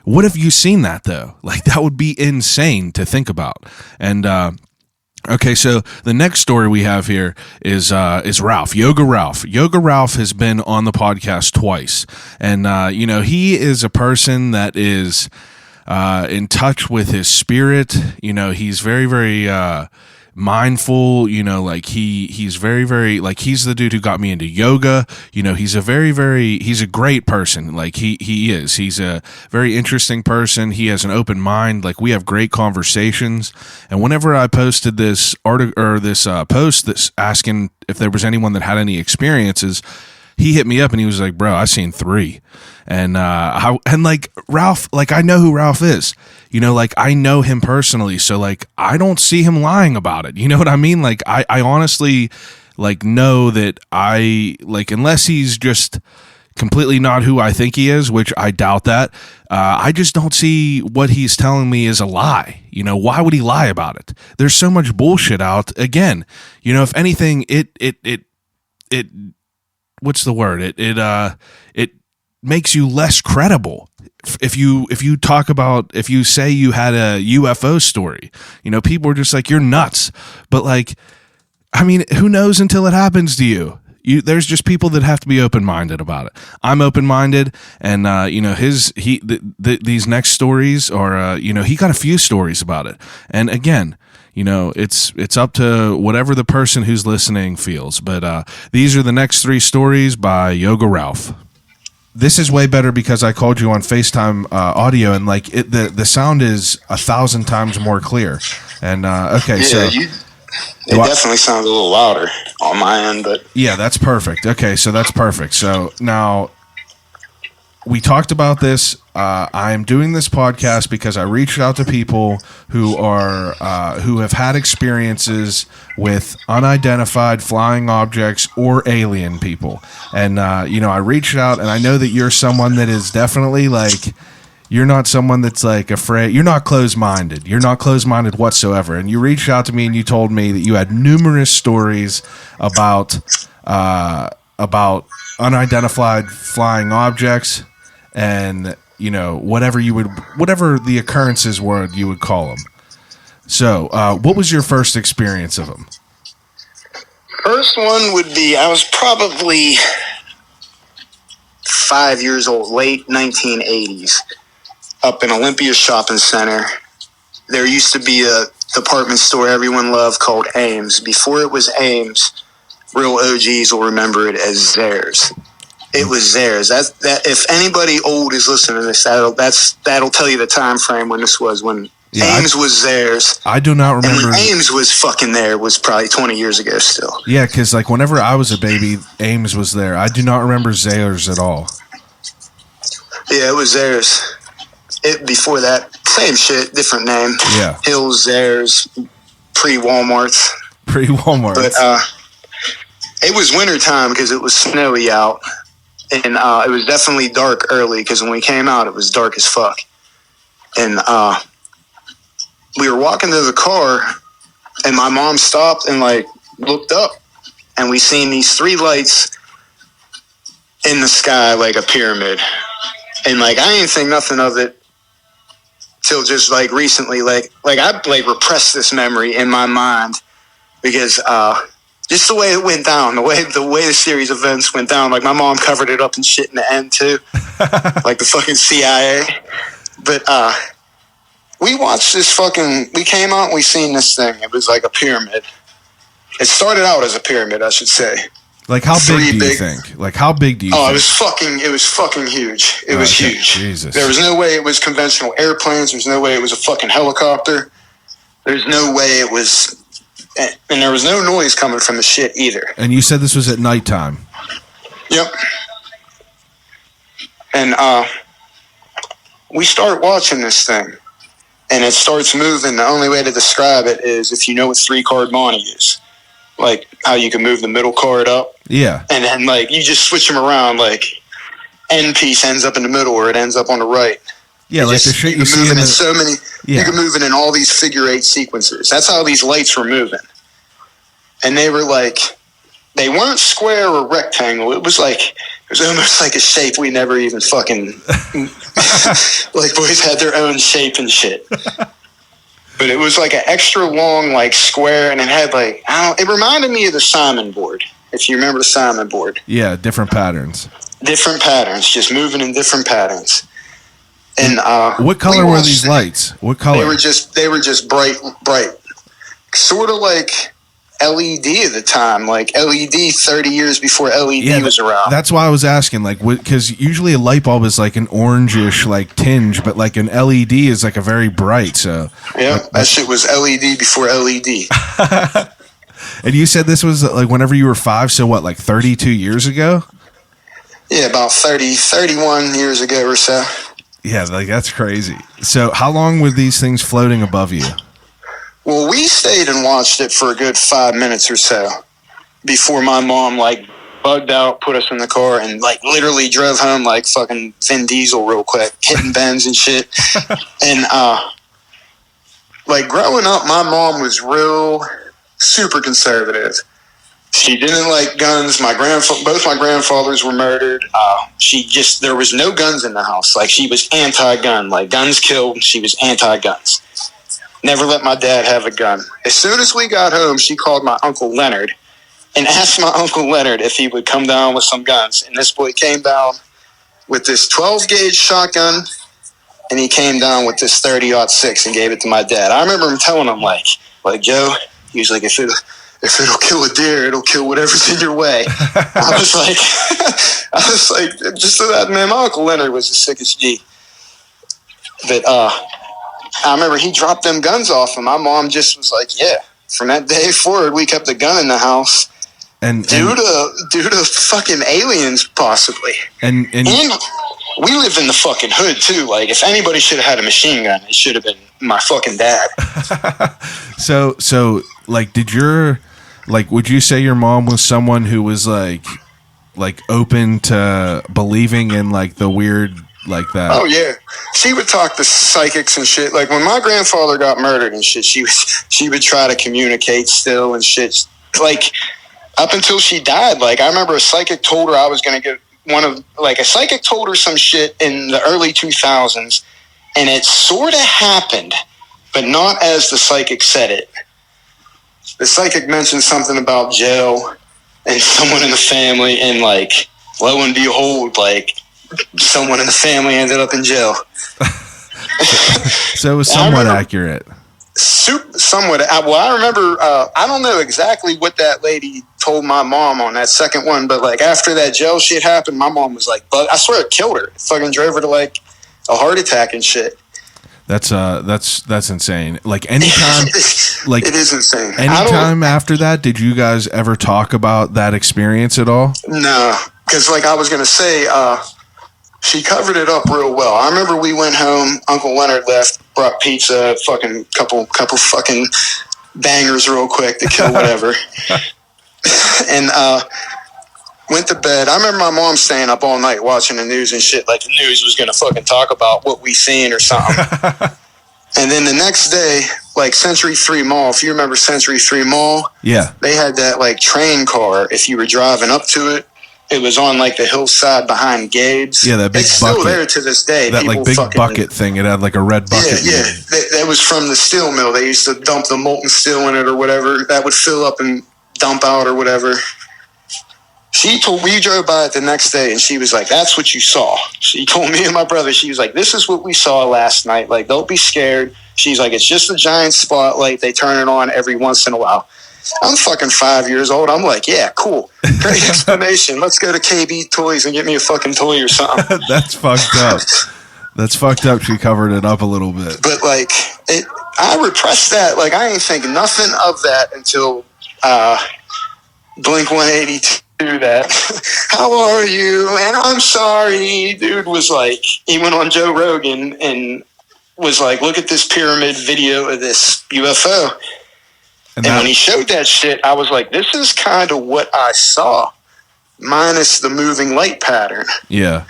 What have you seen that though? That would be insane to think about. And, okay, so the next story we have here is Ralph, Yoga Ralph. Yoga Ralph has been on the podcast twice. And, he is a person that is, in touch with his spirit. He's very, very mindful. He's very, very he's the dude who got me into yoga. He's a great person. He's a very interesting person. He has an open mind. We have great conversations. And whenever I posted this article or this post that's asking if there was anyone that had any experiences, he hit me up and he was like, bro, I've seen 3. And Ralph, I know who Ralph is, I know him personally. So I don't see him lying about it. You know what I mean? I honestly know that unless he's just completely not who I think he is, which I doubt that, I just don't see what he's telling me is a lie. Why would he lie about it? There's so much bullshit out. Again, if anything, it what's the word? It makes you less credible. If you say you had a UFO story, people are just you're nuts. But who knows until it happens to you? There's just people that have to be open-minded about it. I'm open-minded, and these next stories are he got a few stories about it. And again, it's up to whatever the person who's listening feels. But these are the next 3 stories by Yoga Ralph. This is way better because I called you on FaceTime audio, and the sound is 1,000 times more clear. And okay, yeah, so it definitely sounds a little louder on my end, but yeah, that's perfect. Okay, so that's perfect. So now we talked about this. I'm doing this podcast because I reached out to people who have had experiences with unidentified flying objects or alien people, and I reached out, and I know that you're someone that is definitely you're not someone that's afraid. You're not closed-minded. You're not closed-minded whatsoever. And you reached out to me and you told me that you had numerous stories about unidentified flying objects, and whatever the occurrences were, you would call them. So, what was your first experience of them? first one would be, I was probably 5 years old, late 1980s, up in Olympia Shopping Center. There used to be a department store everyone loved called Ames. Before it was Ames, real OGs will remember it as Zares. It was Zares. That if anybody old is listening to this, that'll tell you the time frame when this was, when Ames was Zares. I do not remember. And when Ames was fucking there was probably 20 years ago still. Yeah, because like whenever I was a baby, Ames was there. I do not remember Zares at all. Yeah, it was Zares. Before that, same shit, different name. Yeah. Hills, Zares, pre-Walmarts. Pre-Walmart. But it was winter time because it was snowy out. And it was definitely dark early because when we came out, it was dark as fuck. And we were walking to the car, and my mom stopped and, like, looked up. And we seen these 3 lights in the sky like a pyramid. And, like, I didn't think nothing of it till just, like, recently. Like I, like, repressed this memory in my mind because just the way it went down, the way the series of events went down. Like, my mom covered it up and shit in the end, too. Like the fucking CIA. But we watched this we came out and we seen this thing. It was like a pyramid. It started out as a pyramid, I should say. Like, how big do you think? Like, how big do you think? It was fucking huge. It was huge. Jesus. There was no way it was conventional airplanes. There's no way it was a fucking helicopter. There's no way it was... And there was no noise coming from the shit either. And you said this was at nighttime. Yep. And we start watching this thing. And it starts moving. The only way to describe it is if you know what 3-card money is. Like how you can move the middle card up. Yeah. And then, like, you just switch them around. Like, end piece ends up in the middle or it ends up on the right. Yeah, like the shit you see in so many. Yeah. You can move it in all these figure 8 sequences. That's how these lights were moving. And they were like, they weren't square or rectangle. It was almost like a shape we never even fucking, like, boys had their own shape and shit. But it was like an extra long, like, square, and it had, like, it reminded me of the Simon board, if you remember the Simon board. Yeah, different patterns. Different patterns, just moving in different patterns. And what color were these lights? What color? They were just bright, sort of like LED at the time, like LED 30 years before LED was around. That's why I was asking, like, because usually a light bulb is like an orangish like tinge, but like an LED is like a very bright. So yeah, that shit was LED before LED. And you said this was like whenever you were 5, so what, like 32 years ago? Yeah, about 31 years ago or so. Yeah, like that's crazy. So how long were these things floating above you? Well, we stayed and watched it for a good 5 minutes or so before my mom, like, bugged out, put us in the car, and, like, literally drove home like fucking Vin Diesel real quick, hitting bends and shit. And, like, growing up, my mom was real super conservative. She didn't like guns. Both my grandfathers were murdered. There was no guns in the house. Like, she was anti-gun. Like, guns killed. She was anti-guns. Never let my dad have a gun. As soon as we got home, she called my Uncle Leonard and asked my Uncle Leonard if he would come down with some guns. And this boy came down with this 12-gauge shotgun, and he came down with this 30-06 and gave it to my dad. I remember him telling him, like Joe, he was like, if it'll kill a deer, it'll kill whatever's in your way. I was like, just so that, man, my Uncle Leonard was the sickest G. But I remember he dropped them guns off, and my mom just was like, yeah. From that day forward, we kept a gun in the house. And due to fucking aliens, possibly. And we live in the fucking hood, too. Like, if anybody should have had a machine gun, it should have been my fucking dad. So, like, would you say your mom was someone who was, like open to believing in, like, the weird, like that? Oh, yeah. She would talk to psychics and shit. Like, when my grandfather got murdered and shit, she would try to communicate still and shit. Like, up until she died, like, I remember a psychic told her I was going to get a psychic told her some shit in the early 2000s, and it sort of happened, but not as the psychic said it. The psychic mentioned something about jail and someone in the family, and, like, lo and behold, like, someone in the family ended up in jail. So it was somewhat accurate. Somewhat. Well, I remember, I don't know exactly what that lady told my mom on that second one. But like after that jail shit happened, my mom was like, "But I swear it killed her. It fucking drove her to like a heart attack and shit." That's insane. Like anytime, like it is insane. Anytime after that, did you guys ever talk about that experience at all? No, because like I was gonna say, she covered it up real well. I remember we went home. Uncle Leonard left, brought pizza, fucking couple fucking bangers real quick to kill whatever, and went to bed. I remember my mom staying up all night watching the news and shit, like the news was gonna fucking talk about what we seen or something. And then the next day, like Century 3 Mall, if you remember Century 3 Mall, yeah, they had that like train car. If you were driving up to it, it was on like the hillside behind Gabe's. Yeah, that big it's bucket. Still there to this day. That like big bucket thing. It had like a red bucket. Yeah. That was from the steel mill. They used to dump the molten steel in it or whatever. That would fill up and dump out or whatever. We drove by it the next day, and she was like, "That's what you saw." She told me and my brother, she was like, "This is what we saw last night. Like, don't be scared." She's like, "It's just a giant spotlight. They turn it on every once in a while." I'm fucking 5 years old. I'm like, "Yeah, cool. Great explanation. Let's go to KB Toys and get me a fucking toy or something." That's fucked up. That's fucked up. She covered it up a little bit. But, like, I repressed that. Like, I ain't think nothing of that until Blink-182. That how are you and I'm sorry dude was like, he went on Joe Rogan and was like, "Look at this pyramid video of this UFO," and when he showed that shit, I was like, this is kind of what I saw minus the moving light pattern. Yeah.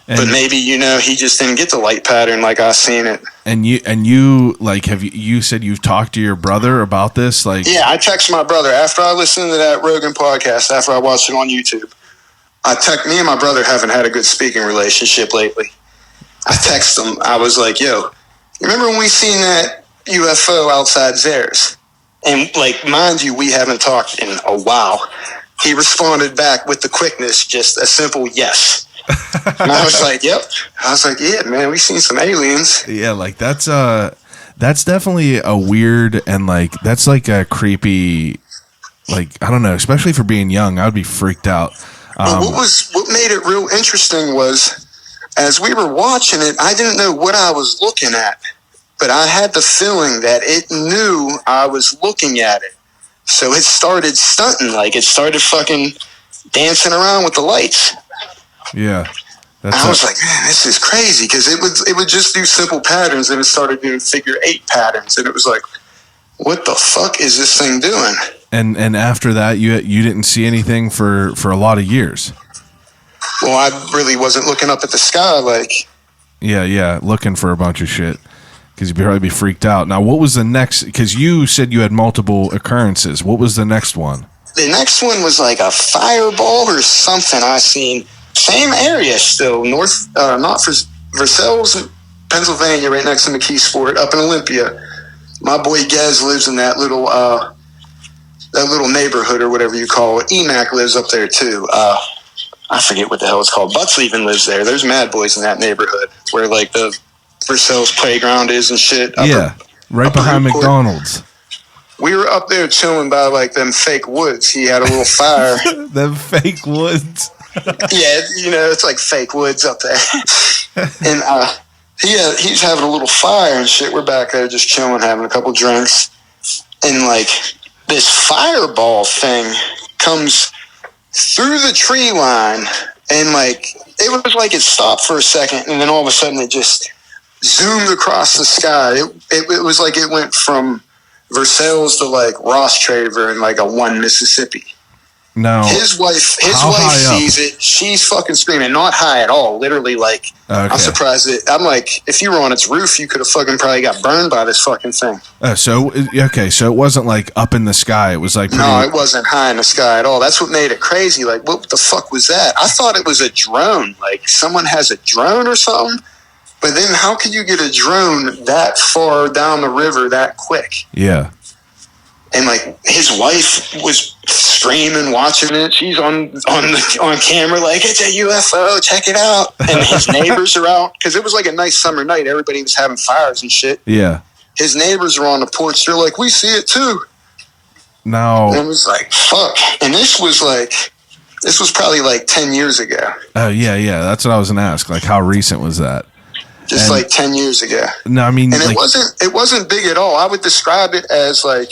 But maybe, he just didn't get the light pattern like I seen it. And you like, have you said you've talked to your brother about this? Like, yeah, I text my brother after I listened to that Rogan podcast, after I watched it on YouTube. Me and my brother haven't had a good speaking relationship lately. I text him. I was like, "Yo, you remember when we seen that UFO outside Zares?" And like, mind you, we haven't talked in a while. He responded back with the quickness, just a simple yes. And I was like, "Yep." I was like, "Yeah, man, we seen some aliens." Yeah, like that's definitely a weird, and like that's like a creepy, like, I don't know, especially for being young, I would be freaked out. What made it real interesting was, as we were watching it, I didn't know what I was looking at, but I had the feeling that it knew I was looking at it. So it started stunting, like it started fucking dancing around with the lights. Yeah. I was like, "Man, this is crazy," because it would just do simple patterns, and it started doing figure 8 patterns, and it was like, what the fuck is this thing doing? And after that, you didn't see anything for a lot of years. Well, I really wasn't looking up at the sky, like. Yeah, looking for a bunch of shit, because you'd probably be freaked out. Now, what was the next? Because you said you had multiple occurrences. What was the next one? The next one was like a fireball or something I seen. Same area still, north, not for Versailles, Pennsylvania, right next to McKeesport, up in Olympia. My boy Gez lives in that little neighborhood or whatever you call it. EMAC lives up there too. I forget what the hell it's called. Butts even lives there. There's mad boys in that neighborhood where like the Versailles playground is and shit. Right behind McDonald's. We were up there chilling by like them fake woods. He had a little fire. Them fake woods. Yeah, it's like fake woods up there. And he's having a little fire and shit. We're back there just chilling, having a couple drinks. And like this fireball thing comes through the tree line, and like it was like it stopped for a second, and then all of a sudden it just zoomed across the sky. It was like it went from Versailles to like Ross Traver in like a 1 Mississippi. No, his wife sees it. She's fucking screaming, not high at all. Literally, like, okay. I'm surprised I'm like, if you were on its roof, you could have fucking probably got burned by this fucking thing. So it wasn't like up in the sky. It was like no, it wasn't high in the sky at all. That's what made it crazy. Like, what the fuck was that? I thought it was a drone. Like, someone has a drone or something. But then, how could you get a drone that far down the river that quick? Yeah. And like his wife was screaming, watching it. She's on camera, like, "It's a UFO, check it out!" And his neighbors are out because it was like a nice summer night. Everybody was having fires and shit. Yeah. His neighbors are on the porch. They're like, "We see it too." Now, And it was like, fuck. And this was probably like 10 years ago. oh yeah, that's what I was gonna ask. Like, how recent was that? Just And- like 10 years ago. No, I mean, And like, it wasn't big at all. I would describe it as like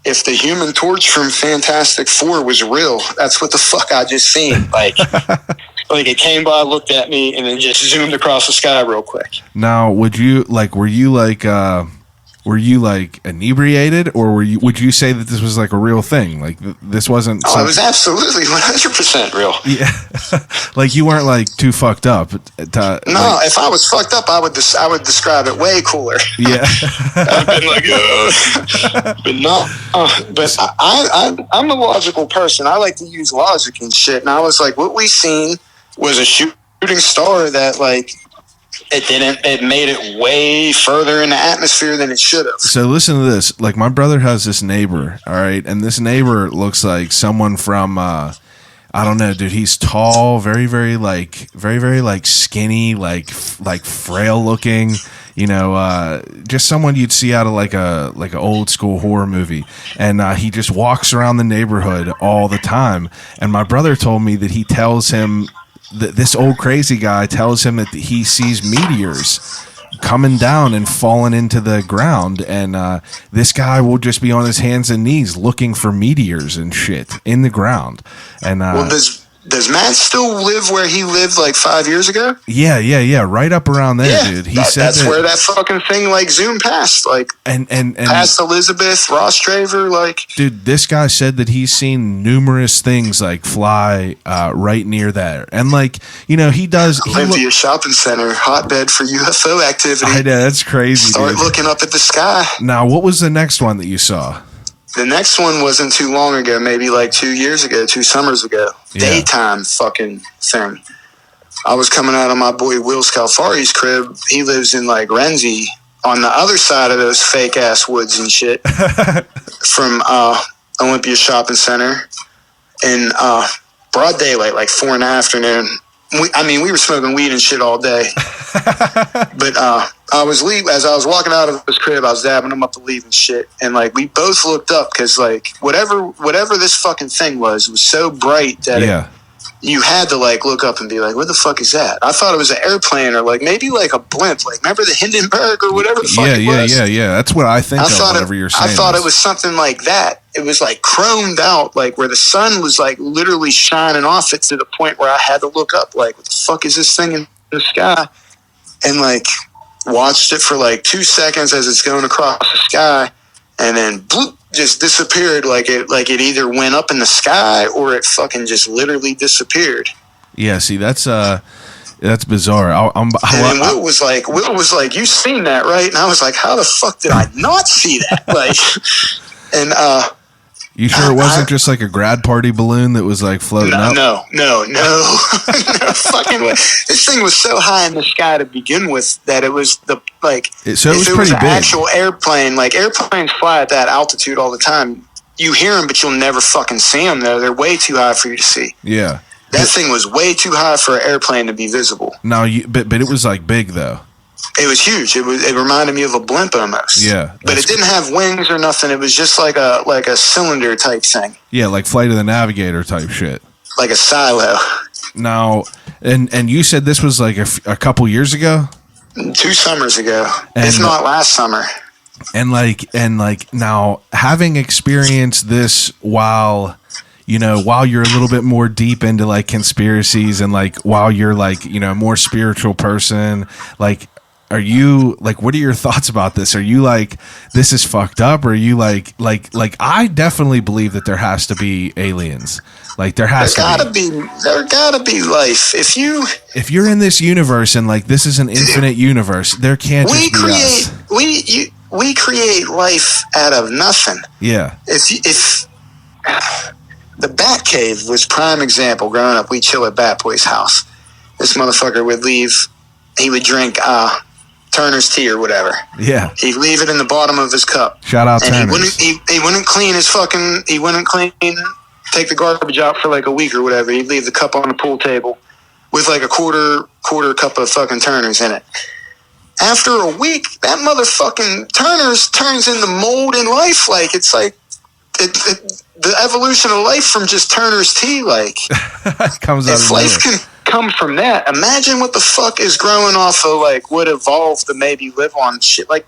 if the Human Torch from Fantastic Four was real. That's what the fuck I just seen. Like it came by, looked at me, and then just zoomed across the sky real quick. now, would you like? Were you like inebriated, or would you say that this was like a real thing? Like this wasn't. Oh, it was absolutely 100% real. Yeah, like you weren't like too fucked up. No, if I was fucked up, I would describe it way cooler. Yeah. I've been like, but no, but I'm a logical person. I like to use logic and shit. And I was like, what we seen was a shooting star that like it made it way further in the atmosphere than it should have. So listen to this. Like my brother has this neighbor, all right, and this neighbor looks like someone from I don't know, dude. He's tall, very like skinny, like frail looking. You know, just someone you'd see out of like a old school horror movie, and he just walks around the neighborhood all the time. And my brother told me that he tells him that this old crazy guy tells him that he sees meteors coming down and falling into the ground, and this guy will just be on his hands and knees looking for meteors and shit in the ground. And Well, does Matt still live where he lived like 5 years ago? yeah, right up around there, dude. He said that's where that fucking thing like zoomed past, like and past Elizabeth, Ross Traver, like. dude, this guy said that he's seen numerous things like fly right near there, and like, you know, he Olympia Shopping Center, hotbed for UFO activity. I know, that's crazy. Start dude. looking up at the sky. Now, what was the next one that you saw? The next one wasn't too long ago, maybe like 2 years ago, 2 summers ago. Yeah. Daytime fucking thing. I was coming out of my boy Will Scalfari's crib. He lives in like Renzi on the other side of those fake ass woods and shit from Olympia Shopping Center in broad daylight, like 4 in the afternoon. We were smoking weed and shit all day. But as I was walking out of his crib, I was dabbing him up to leave and shit. And like we both looked up because like whatever this fucking thing was so bright that you had to like look up and be like, what the fuck is that? I thought it was an airplane or like maybe like a blimp. Like remember the Hindenburg or whatever the fuck it was? Yeah. That's what I think of whenever you're saying I thought this. it was something like that. It was like chromed out, like where the sun was like literally shining off it to the point where I had to look up like, what the fuck is this thing in the sky? And like watched it for like 2 seconds as it's going across the sky, and then bloop, just disappeared. Like it either went up in the sky or it fucking just literally disappeared. Yeah, see, that's bizarre. And then Will was like, you seen that, right? And I was like, how the fuck did I not see that? Like, and you sure it wasn't just like a grad party balloon that was like floating up? No, no fucking way. This thing was so high in the sky to begin with that it was so it was if it pretty was an big. actual airplane, like airplanes fly at that altitude all the time. You hear them, but you'll never fucking see them. They're way too high for you to see. Yeah, that thing was way too high for an airplane to be visible. No, but it was like big though. It was huge. It reminded me of a blimp almost. Yeah, but it didn't have wings or nothing. It was just like a cylinder type thing. Yeah, like Flight of the Navigator type shit. Like a silo. Now, and you said this was like a couple years ago? 2 summers ago, and, if not last summer. And like now, having experienced this while you're a little bit more deep into like conspiracies and like while you're like, you know, a more spiritual person, like, are you like, what are your thoughts about this? Are you like, this is fucked up? Or are you like I definitely believe that there has to be aliens. Like there gotta be life. If you're in this universe and like this is an infinite universe, there can't just be us. We create life out of nothing. Yeah. If the Bat Cave was prime example. Growing up, we chill at Bat Boy's house. This motherfucker would leave. He would drink Turner's tea or whatever. Yeah. He'd leave it in the bottom of his cup. Shout out and Turner's. He wouldn't clean his fucking. He wouldn't clean. Take the garbage out for like a week or whatever. He'd leave the cup on the pool table with like a quarter cup of fucking Turner's in it. After a week, that motherfucking Turner's turns into mold in life. Like it's like the evolution of life from just Turner's tea, like, It comes out if of life nowhere. can come from that, imagine what the fuck is growing off of, like, what evolved to maybe live on shit like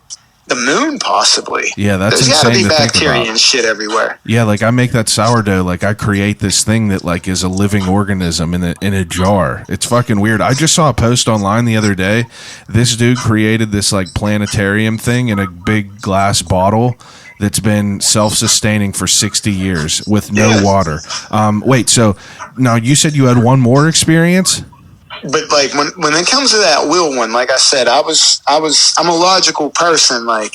the moon, possibly. Yeah, that's There's gotta insane be to think bacteria about. and shit everywhere. Yeah, like I make that sourdough, like I create this thing that like is a living organism in a jar. It's fucking weird. I just saw a post online the other day. This dude created this like planetarium thing in a big glass bottle that's been self-sustaining for 60 years with no Yeah. water. Wait, so now you said you had one more experience? But like when it comes to that will one, like I said, I'm a logical person. Like,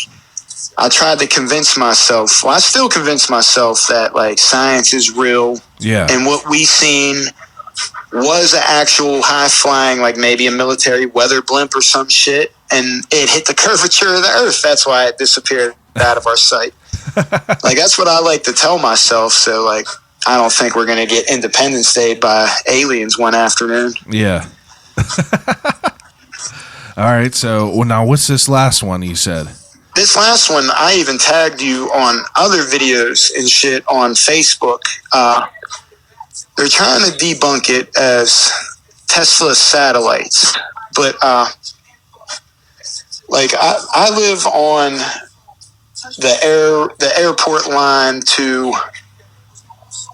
I tried to convince myself. Well, I still convince myself that like science is real, Yeah. and what we seen was an actual high flying, like maybe a military weather blimp or some shit, and it hit the curvature of the Earth. That's why it disappeared out of our sight. Like, that's what I like to tell myself. So like, I don't think we're gonna get Independence Day by aliens one afternoon. Yeah. All right, so well, now what's this last one you said? This last one, I even tagged you on other videos and shit on Facebook. They're trying to debunk it as Tesla satellites, but like I live on the airport line to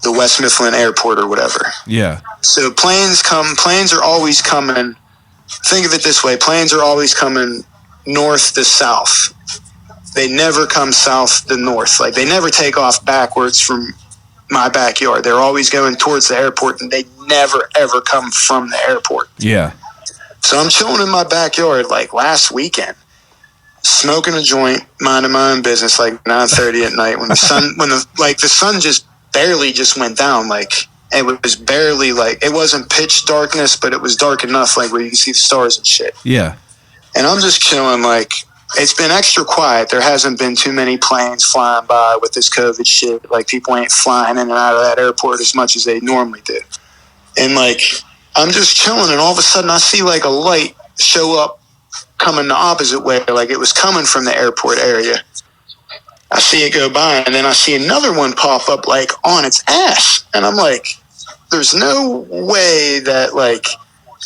the West Mifflin Airport or whatever. Yeah. So planes are always coming. Think of it this way: planes are always coming north to south. They never come south to north. Like, they never take off backwards from my backyard. They're always going towards the airport, and they never ever come from the airport. Yeah. So I'm chilling in my backyard like last weekend, smoking a joint, minding my own business, like 9:30 at night when the sun just barely just went down. Like, it was barely, like, it wasn't pitch darkness, but it was dark enough, like, where you can see the stars and shit. Yeah. And I'm just chilling, like, it's been extra quiet. There hasn't been too many planes flying by with this COVID shit. Like, people ain't flying in and out of that airport as much as they normally do. And, like, I'm just chilling, and all of a sudden I see, like, a light show up coming the opposite way, like it was coming from the airport area. I see it go by, and then I see another one pop up, like, on its ass. And I'm like, there's no way that, like,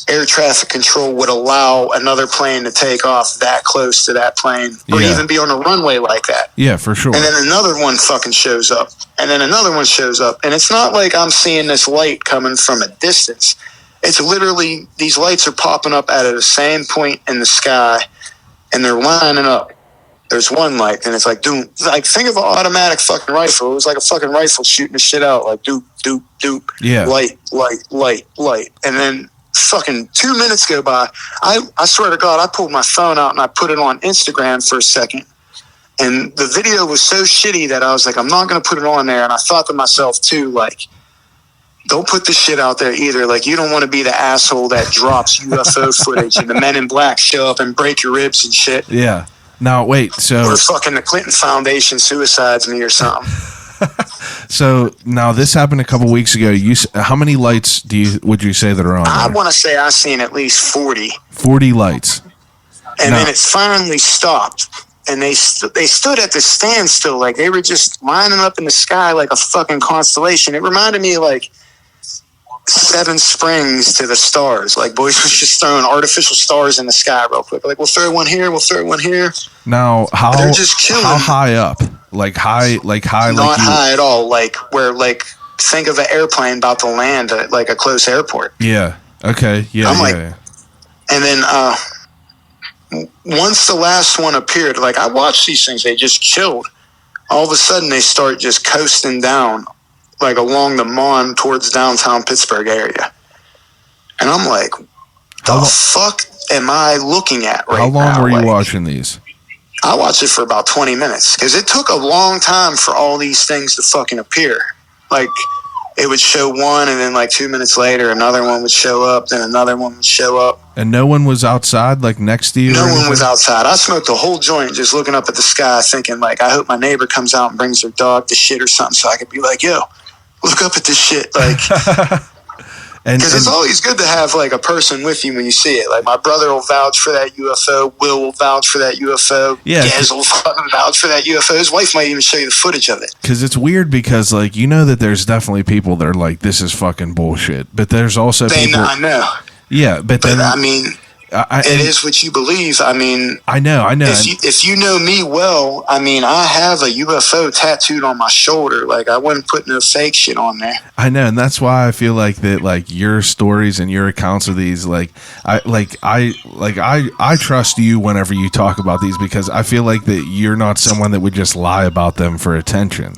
air traffic control would allow another plane to take off that close to that plane, or Yeah. even be on a runway like that. Yeah, for sure. And then another one fucking shows up, and then another one shows up, and it's not like I'm seeing this light coming from a distance. It's literally, these lights are popping up out of the same point in the sky, and they're lining up. There's one light, and it's like, dude, like, think of an automatic fucking rifle. It was like a fucking rifle shooting the shit out, like, doop, doop, doop. Yeah. Light, light, light, light. And then fucking 2 minutes go by. I swear to God, I pulled my phone out and I put it on Instagram for a second. And the video was so shitty that I was like, I'm not going to put it on there. And I thought to myself, too, like, don't put this shit out there either. Like, you don't want to be the asshole that drops UFO footage and the Men in Black show up and break your ribs and shit. Yeah. Now, wait, so Or fucking the Clinton Foundation suicides me or something. so now this happened a couple weeks ago. How many lights would you say that are on I there? want to say I've seen at least 40. 40 lights. And No. then it finally stopped. And they stood at the standstill. Like, they were just lining up in the sky like a fucking constellation. It reminded me of, like, Seven Springs to the stars. Like, boys was just throwing artificial stars in the sky real quick. Like, we'll throw one here, we'll throw one here. Now, They're just chilling. how high up? Like high, Not like high at all. Like, where, like, think of an airplane about to land at, like, a close airport. Yeah. Okay. Yeah. I'm like- yeah. And then once the last one appeared, like, I watched these things, they just chilled. All of a sudden, they start just coasting down, like, along the Mon towards downtown Pittsburgh area. And I'm like, How the lo- fuck am I looking at right now? How long were you Like, watching these? I watched it for about 20 minutes because it took a long time for all these things to fucking appear. Like, it would show one, and then like 2 minutes later, another one would show up, then another one would show up. And no one was outside, like next to you? No or one was anything? outside. I smoked a whole joint just looking up at the sky thinking, like, I hope my neighbor comes out and brings their dog to shit or something so I could be like, yo, look up at this shit. Like, And, Because it's always good to have like a person with you when you see it. Like my brother will vouch for that UFO. Will vouch for that UFO. Yeah. Gaz will fucking vouch for that UFO. His wife might even show you the footage of it. because it's weird because like you know that there's definitely people that are like this is fucking bullshit, but there's also people. I know. Yeah, but But then I mean, it is what you believe. I mean, I know. if you know me well, I mean, I have a UFO tattooed on my shoulder. Like I wouldn't put no fake shit on there. I know, and that's why I feel like that. Like your stories and your accounts of these, I trust you whenever you talk about these because I feel like that you're not someone that would just lie about them for attention.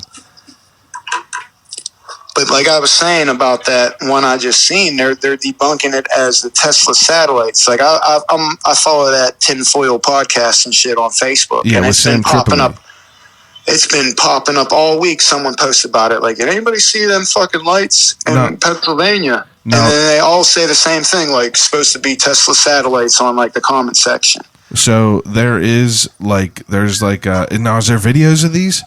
But like I was saying about that one I just seen, they're debunking it as the Tesla satellites. Like I follow that tinfoil podcast and shit on Facebook, Yeah, and with it's been Sam popping Tripoli. up. It's been popping up all week. Someone posted about it. Like, did anybody see them fucking lights in No. Pennsylvania? No. And then they all say the same thing, like supposed to be Tesla satellites on like the comment section. So there's now is there videos of these?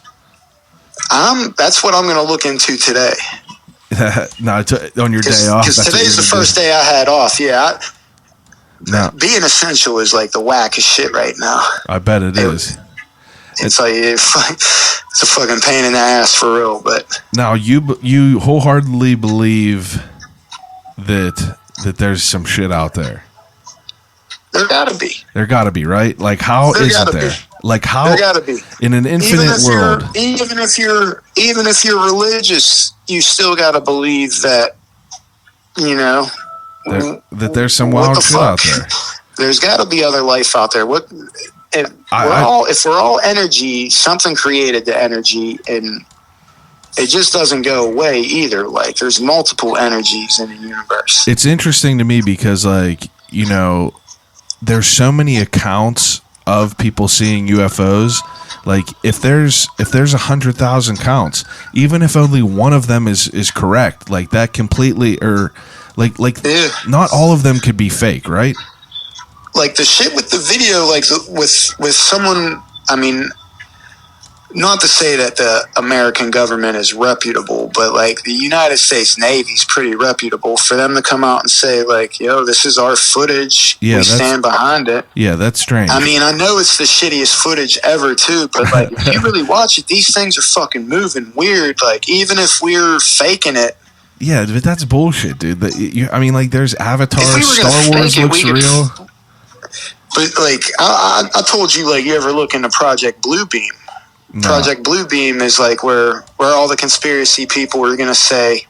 That's what I'm going to look into today. No, on your day off. Because that's what today's you're the gonna first day I had off. Yeah, No, being essential is like the wackest shit right now. I bet it is. It's like it's a fucking pain in the ass for real. But Now you wholeheartedly believe that there's some shit out there. there gotta be. There got to be, right? Like how There isn't gotta there? be. Like how There gotta be. in an infinite world? Even if you're religious, you still gotta believe that. You know That there's some what wild the shit fuck? out there. There's got to be other life out there. What if if we're all energy? Something created the energy, and it just doesn't go away either. Like there's multiple energies in the universe. It's interesting to me because like, you know, there's so many accounts of people seeing UFOs. Like if there's 100,000 counts, even if only one of them is correct, like that completely or like Yeah. not all of them could be fake, right? Like the shit with the video, like with someone. I mean, not to say that the American government is reputable, but like the United States Navy's pretty reputable. For them to come out and say like, "Yo, this is our footage. Yeah, we that's- stand behind it." Yeah, that's strange. I mean, I know it's the shittiest footage ever, too, but like, if you really watch it, these things are fucking moving weird. Like, even if we're faking it, Yeah, but that's bullshit, dude. I mean, like, there's Avatar, If we were gonna Star Wars fake it, looks we could- real. but like, I told you, like, you ever look into Project Bluebeam? No. Project Bluebeam is like where all the conspiracy people are gonna say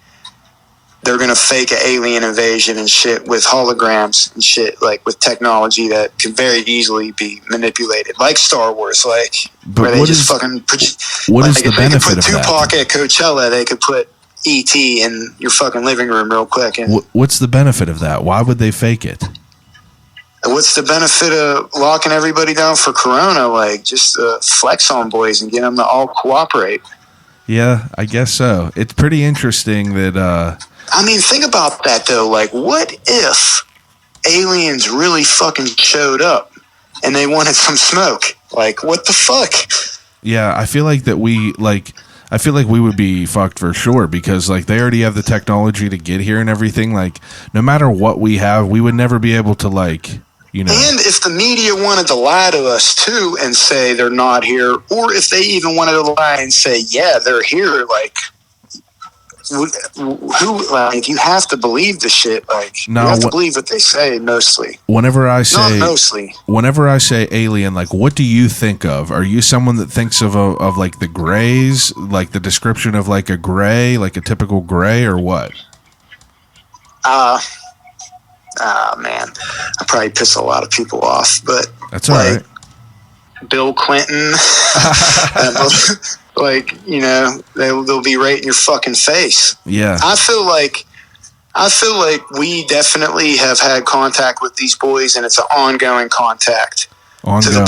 they're gonna fake an alien invasion and shit with holograms and shit, like with technology that can very easily be manipulated, like Star Wars, like But where they what just is- fucking. what like, is the if they could benefit put of that? Tupac at Coachella, they could put E.T. in your fucking living room real quick. And What's the benefit of that? Why would they fake it? what's the benefit of locking everybody down for Corona? Like, just flex on boys and get them to all cooperate. Yeah, I guess so. It's pretty interesting that I mean, think about that though. Like, what if aliens really fucking showed up and they wanted some smoke? Like, what the fuck? yeah, I feel like we would be fucked for sure because like they already have the technology to get here and everything. Like no matter what we have, we would never be able to like, you know. And if the media wanted to lie to us too and say they're not here, or if they even wanted to lie and say, yeah, they're here, like, who, like, you have to believe the shit. Like, No, you have to what- believe what they say mostly. Whenever I Not say mostly. whenever I say alien, like what do you think of? Are you someone that thinks of like the grays, like the description of like a gray, like a typical gray, or what? Man, I probably piss a lot of people off, but That's all like, right. Bill Clinton, like, you know, they'll be right in your fucking face. Yeah. I feel like we definitely have had contact with these boys, and it's an ongoing contact Ongoing. to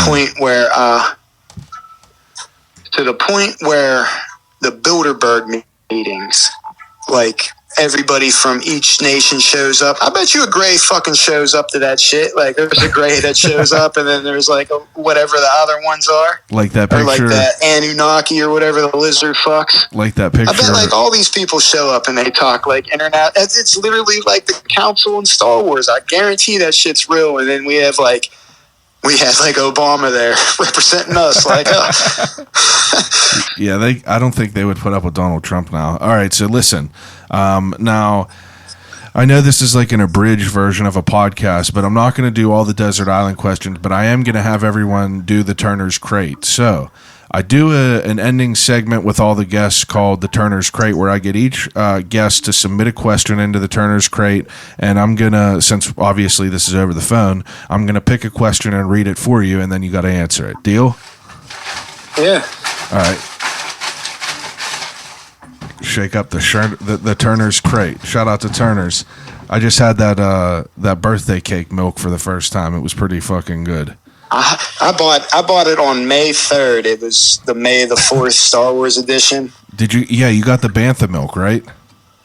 the point where the Bilderberg meetings, like everybody from each nation shows up. I bet you a gray fucking shows up to that shit. Like, there's a gray that shows up, and then there's like whatever the other ones are. Like that Or picture. like that Anunnaki or whatever the lizard fucks. Like that picture. I bet like all these people show up and they talk like internet. It's literally like the council in Star Wars. I guarantee that shit's real. And then we have like Obama there representing us. Like, Yeah, I don't think they would put up with Donald Trump now. All right, so listen. Now, I know this is like an abridged version of a podcast, but I'm not going to do all the Desert Island questions, but I am going to have everyone do the Turner's Crate. So I do an ending segment with all the guests called the Turner's Crate, where I get each guest to submit a question into the Turner's Crate, and I'm going to, since obviously this is over the phone, I'm going to pick a question and read it for you, and then you got to answer it. Deal? yeah. All right. Shake up the Turner's Crate. Shout out to Turner's. I just had that birthday cake milk for the first time. It was pretty fucking good. I bought it on May 3rd. It was the May the 4th Star Wars edition. Did you? Yeah, you got the Bantha milk, right?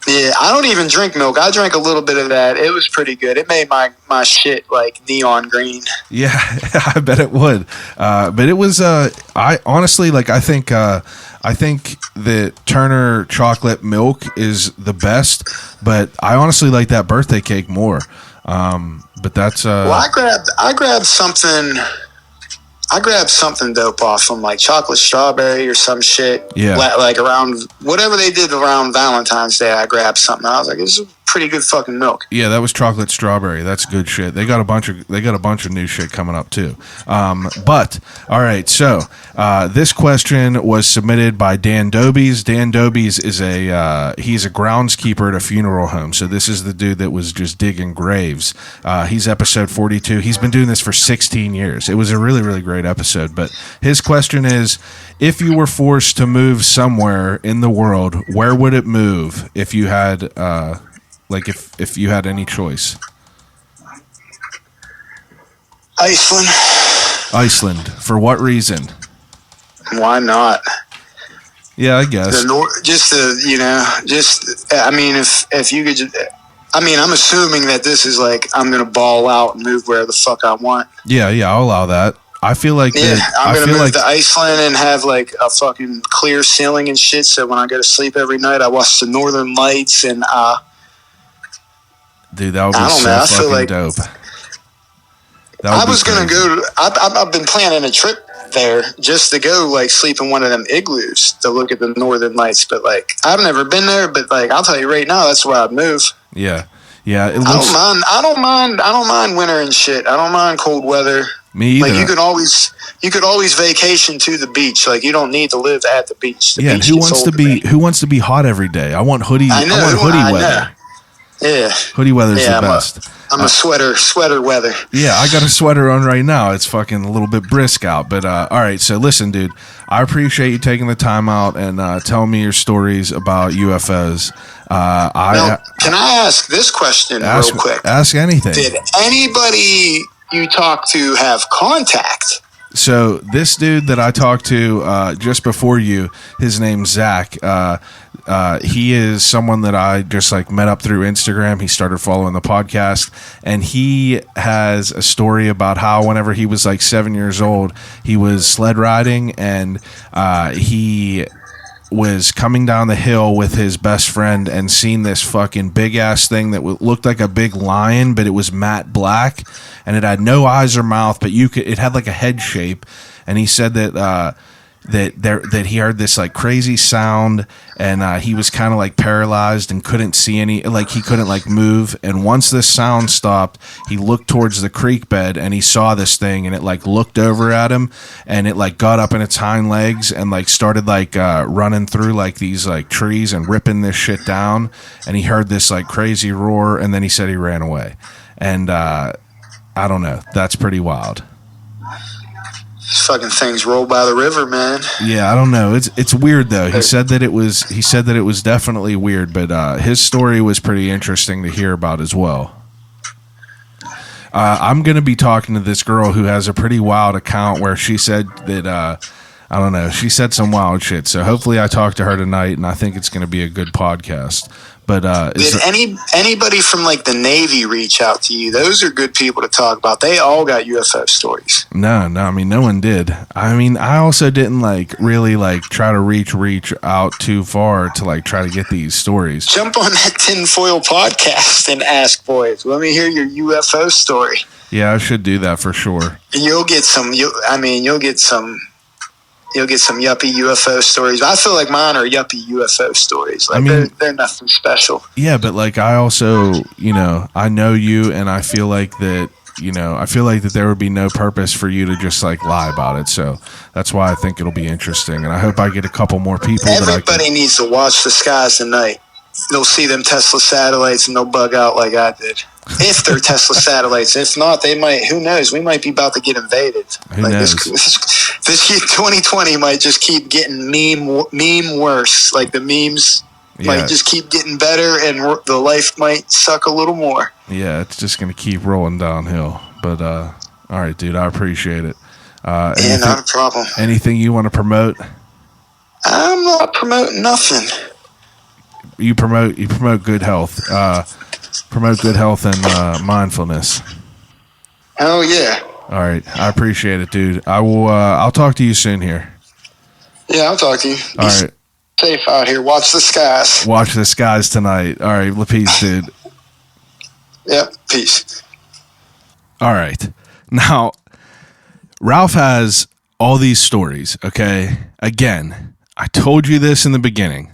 Yeah, I don't even drink milk. I drank a little bit of that. It was pretty good. It made my shit like neon green. Yeah, I bet it would. But it was. I honestly like. I think that Turner chocolate milk is the best. But I honestly like that birthday cake more. But that's. Well, I grabbed something. I grabbed something dope off from like chocolate strawberry or some shit. Yeah. Like around whatever they did around Valentine's Day, I grabbed something. I was like, this is pretty good fucking milk. Yeah, that was chocolate strawberry. That's good shit. They got a bunch of new shit coming up too. But all right, so this question was submitted by Dan Dobies. Dan Dobies is he's a groundskeeper at a funeral home. So this is the dude that was just digging graves. He's episode 42. He's been doing this for 16 years. It was a really, really great episode. But his question is, if you were forced to move somewhere in the world, where would it move if you had if you had any choice? Iceland. Iceland. For what reason? Why not? Yeah, I guess. I mean, if you could just, I mean, I'm assuming that this is like, I'm going to ball out and move where the fuck I want. Yeah, I'll allow that. I feel like I'm going to move to Iceland and have like a fucking clear ceiling and shit. So when I go to sleep every night, I watch the Northern Lights and, dude, that would be so fucking dope. I was going to go, I've been planning a trip there just to go like sleep in one of them igloos to look at the Northern Lights, but like I've never been there, but like I'll tell you right now, that's where I'd move. Yeah. I don't mind winter and shit. I don't mind cold weather. Me either. Like you could always vacation to the beach. Like you don't need to live at the beach. The beach who wants to be hot every day? I want hoodie. I want hoodie weather. Yeah. Hoodie weather's the best. I'm a sweater weather. Yeah, I got a sweater on right now. It's fucking a little bit brisk out. But all right, so listen, dude. I appreciate you taking the time out and telling me your stories about UFOs. Can I ask this question real quick? Ask anything. Did anybody you talk to have contact? So this dude that I talked to just before you, his name's Zach. He is someone that I just like met up through Instagram. He started following the podcast, and he has a story about how whenever he was like 7 years old, he was sled riding, and he was coming down the hill with his best friend and seen this fucking big ass thing that looked like a big lion, but it was matte black and it had no eyes or mouth, but it had like a head shape. And he said that that he heard this like crazy sound, and he was kind of like paralyzed and couldn't see he couldn't like move. And once this sound stopped, he looked towards the creek bed and he saw this thing, and it like looked over at him, and it like got up in its hind legs and like started like running through like these like trees and ripping this shit down. And he heard this like crazy roar, and then he said he ran away. And I don't know, that's pretty wild. These fucking things roll by the river, man. Yeah, I don't know. It's weird though. He said that it was definitely weird, but his story was pretty interesting to hear about as well. I'm going to be talking to this girl who has a pretty wild account where she said that I don't know. She said some wild shit. So hopefully I talk to her tonight, and I think it's going to be a good podcast. But did anybody from like the Navy reach out to you? Those are good people to talk about. They all got UFO stories. No. I mean, no one did. I mean, I also didn't like really like try to reach out too far to like try to get these stories. Jump on that tinfoil podcast and ask boys. Let me hear your UFO story. Yeah, I should do that for sure. You'll get some. You'll get some yuppie UFO stories. I feel like mine are yuppie UFO stories. Like, I mean, they're nothing special. Yeah, but like I also, I know you, and I feel like that, there would be no purpose for you to just like lie about it. So that's why I think it'll be interesting, and I hope I get a couple more people. Everybody needs to watch the skies tonight. They'll see them Tesla satellites and they'll bug out like I did. If they're Tesla satellites. If not, they might. Who knows? We might be about to get invaded. Who knows? This year, 2020 might just keep getting meme worse. Like the memes might just keep getting better, and the life might suck a little more. Yeah, it's just gonna keep rolling downhill. But all right, dude, I appreciate it. Yeah, not a problem. Anything you want to promote? I'm not promoting nothing. You promote good health. Promote good health and mindfulness. Oh yeah. All right, I appreciate it, dude. I will. I'll talk to you soon here. Yeah, I'll talk to you. All right. Safe out here. Watch the skies. Watch the skies tonight. All right, peace, dude. Yep, peace. All right. Now, Ralph has all these stories. Okay. Again, I told you this in the beginning.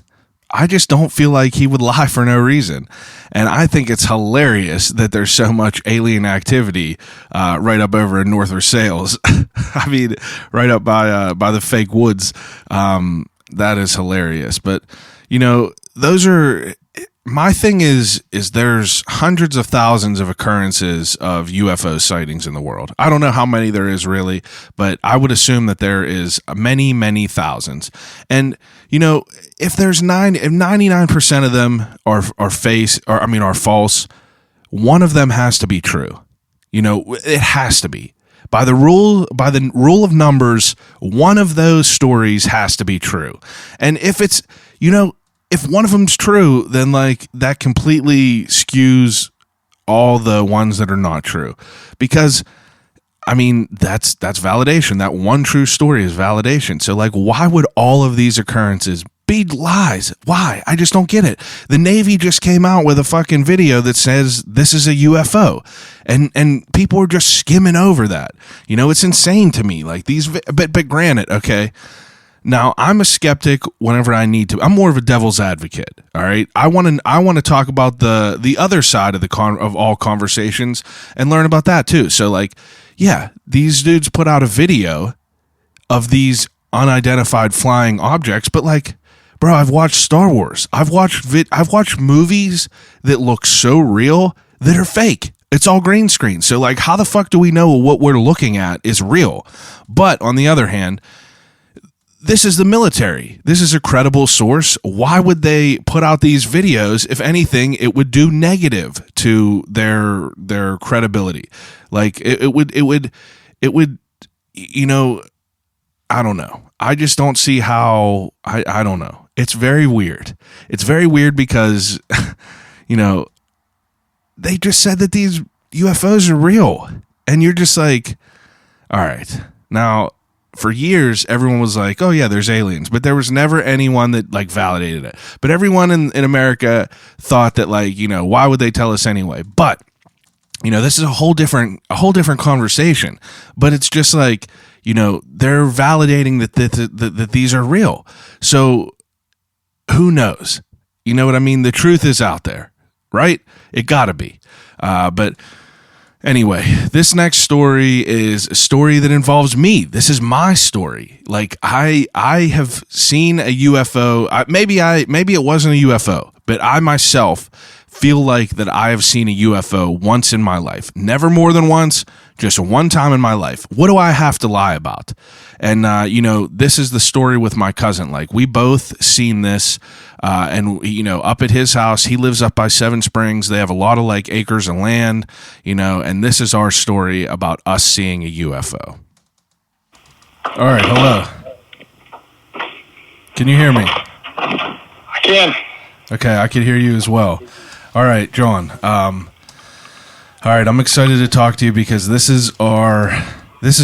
I just don't feel like he would lie for no reason. And I think it's hilarious that there's so much alien activity right up over in North Versailles. I mean, right up by the fake woods. That is hilarious. But, those are... My thing is there's hundreds of thousands of occurrences of UFO sightings in the world. I don't know how many there is really, but I would assume that there is many, many thousands. And, if there's 99% of them are false, one of them has to be true. It has to be. By the rule of numbers, one of those stories has to be true. And if it's, if one of them's true, then like that completely skews all the ones that are not true, because I mean, that's validation. That one true story is validation. So like, why would all of these occurrences be lies? Why? I just don't get it. The Navy just came out with a fucking video that says this is a UFO, and people are just skimming over that. It's insane to me. Like these, but granted, okay. Now, I'm a skeptic whenever I need to. I'm more of a devil's advocate, all right? I want to talk about the other side of of all conversations and learn about that too. So like, yeah, these dudes put out a video of these unidentified flying objects, but like, bro, I've watched Star Wars. I've watched movies that look so real that are fake. It's all green screen. So like, how the fuck do we know what we're looking at is real? But on the other hand, this is the military. This is a credible source. Why would they put out these videos? If anything, it would do negative to their credibility. Like it would, I don't know. I just don't see how, I don't know. It's very weird. It's very weird because, they just said that these UFOs are real. And you're just like, all right, now, for years, everyone was like, oh yeah, there's aliens, but there was never anyone that like validated it. But everyone in America thought that like, why would they tell us anyway? But, this is a whole different conversation, but it's just like, they're validating that these are real. So who knows? You know what I mean? The truth is out there, right? It gotta be. But anyway, this next story is a story that involves me. This is my story. Like I have seen a UFO. Maybe it wasn't a UFO, but I myself feel like that I have seen a UFO once in my life. Never more than once, just one time in my life. What do I have to lie about? And, this is the story with my cousin. Like, we both seen this, and, up at his house, he lives up by Seven Springs. They have a lot of, like, acres of land, and this is our story about us seeing a UFO. All right, hello. Can you hear me? I can. Okay, I can hear you as well. All right, John. All right, I'm excited to talk to you because this is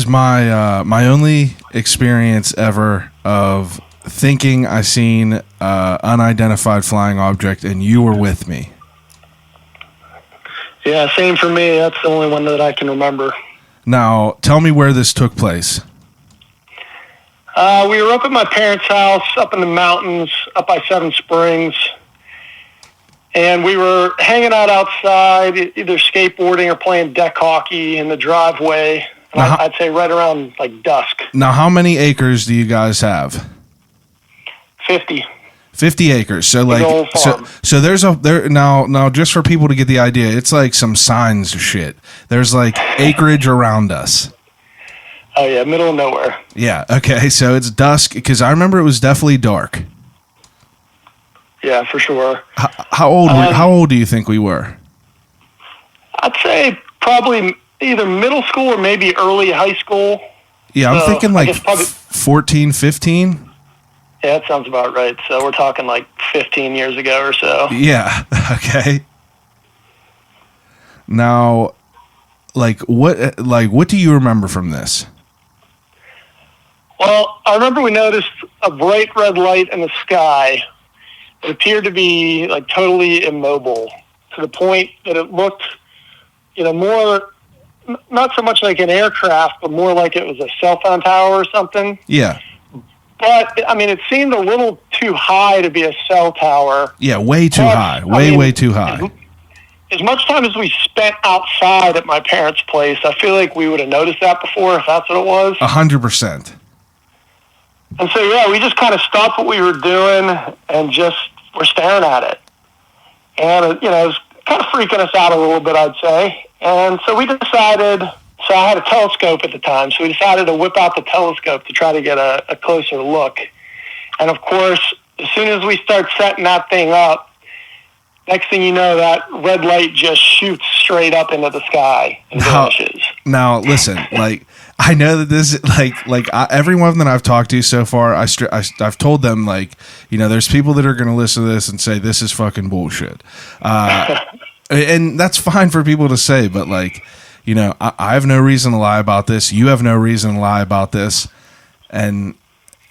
my my only experience ever of thinking I seen unidentified flying object, and you were with me. Yeah, same for me. That's the only one that I can remember. Now, tell me where this took place. We were up at my parents' house, up in the mountains, up by Seven Springs. And we were hanging out outside, either skateboarding or playing deck hockey in the driveway. I'd say right around like dusk. Now, how many acres do you guys have? 50. 50 acres. So Big like old farm. so there's now just for people to get the idea, it's like some signs of shit. There's like acreage around us. Oh yeah, middle of nowhere. Yeah, okay. So it's dusk because I remember it was definitely dark. Yeah, for sure. How old do you think we were? I'd say probably either middle school or maybe early high school. Yeah, I'm So, thinking I like guess probably- 14, 15. Yeah, that sounds about right. So we're talking like 15 years ago or so. Yeah, okay. Now, what do you remember from this? Well, I remember we noticed a bright red light in the sky. It appeared to be like totally immobile to the point that it looked, more, not so much like an aircraft, but more like it was a cell phone tower or something. Yeah. But, I mean, it seemed a little too high to be a cell tower. Yeah, way too But, high. I mean, Way too high. As much time as we spent outside at my parents' place, I feel like we would have noticed that before if that's what it was. 100%. And so, yeah, we just kind of stopped what we were doing and just were staring at it. And, it was kind of freaking us out a little bit, I'd say. And so we decided, so I had a telescope at the time, so we decided to whip out the telescope to try to get a closer look. And, of course, as soon as we start setting that thing up, next thing you know, that red light just shoots straight up into the sky and vanishes. Now, listen, I know that this, everyone that I've talked to so far, I've told them, there's people that are going to listen to this and say, this is fucking bullshit. And that's fine for people to say, but, I have no reason to lie about this. You have no reason to lie about this. And,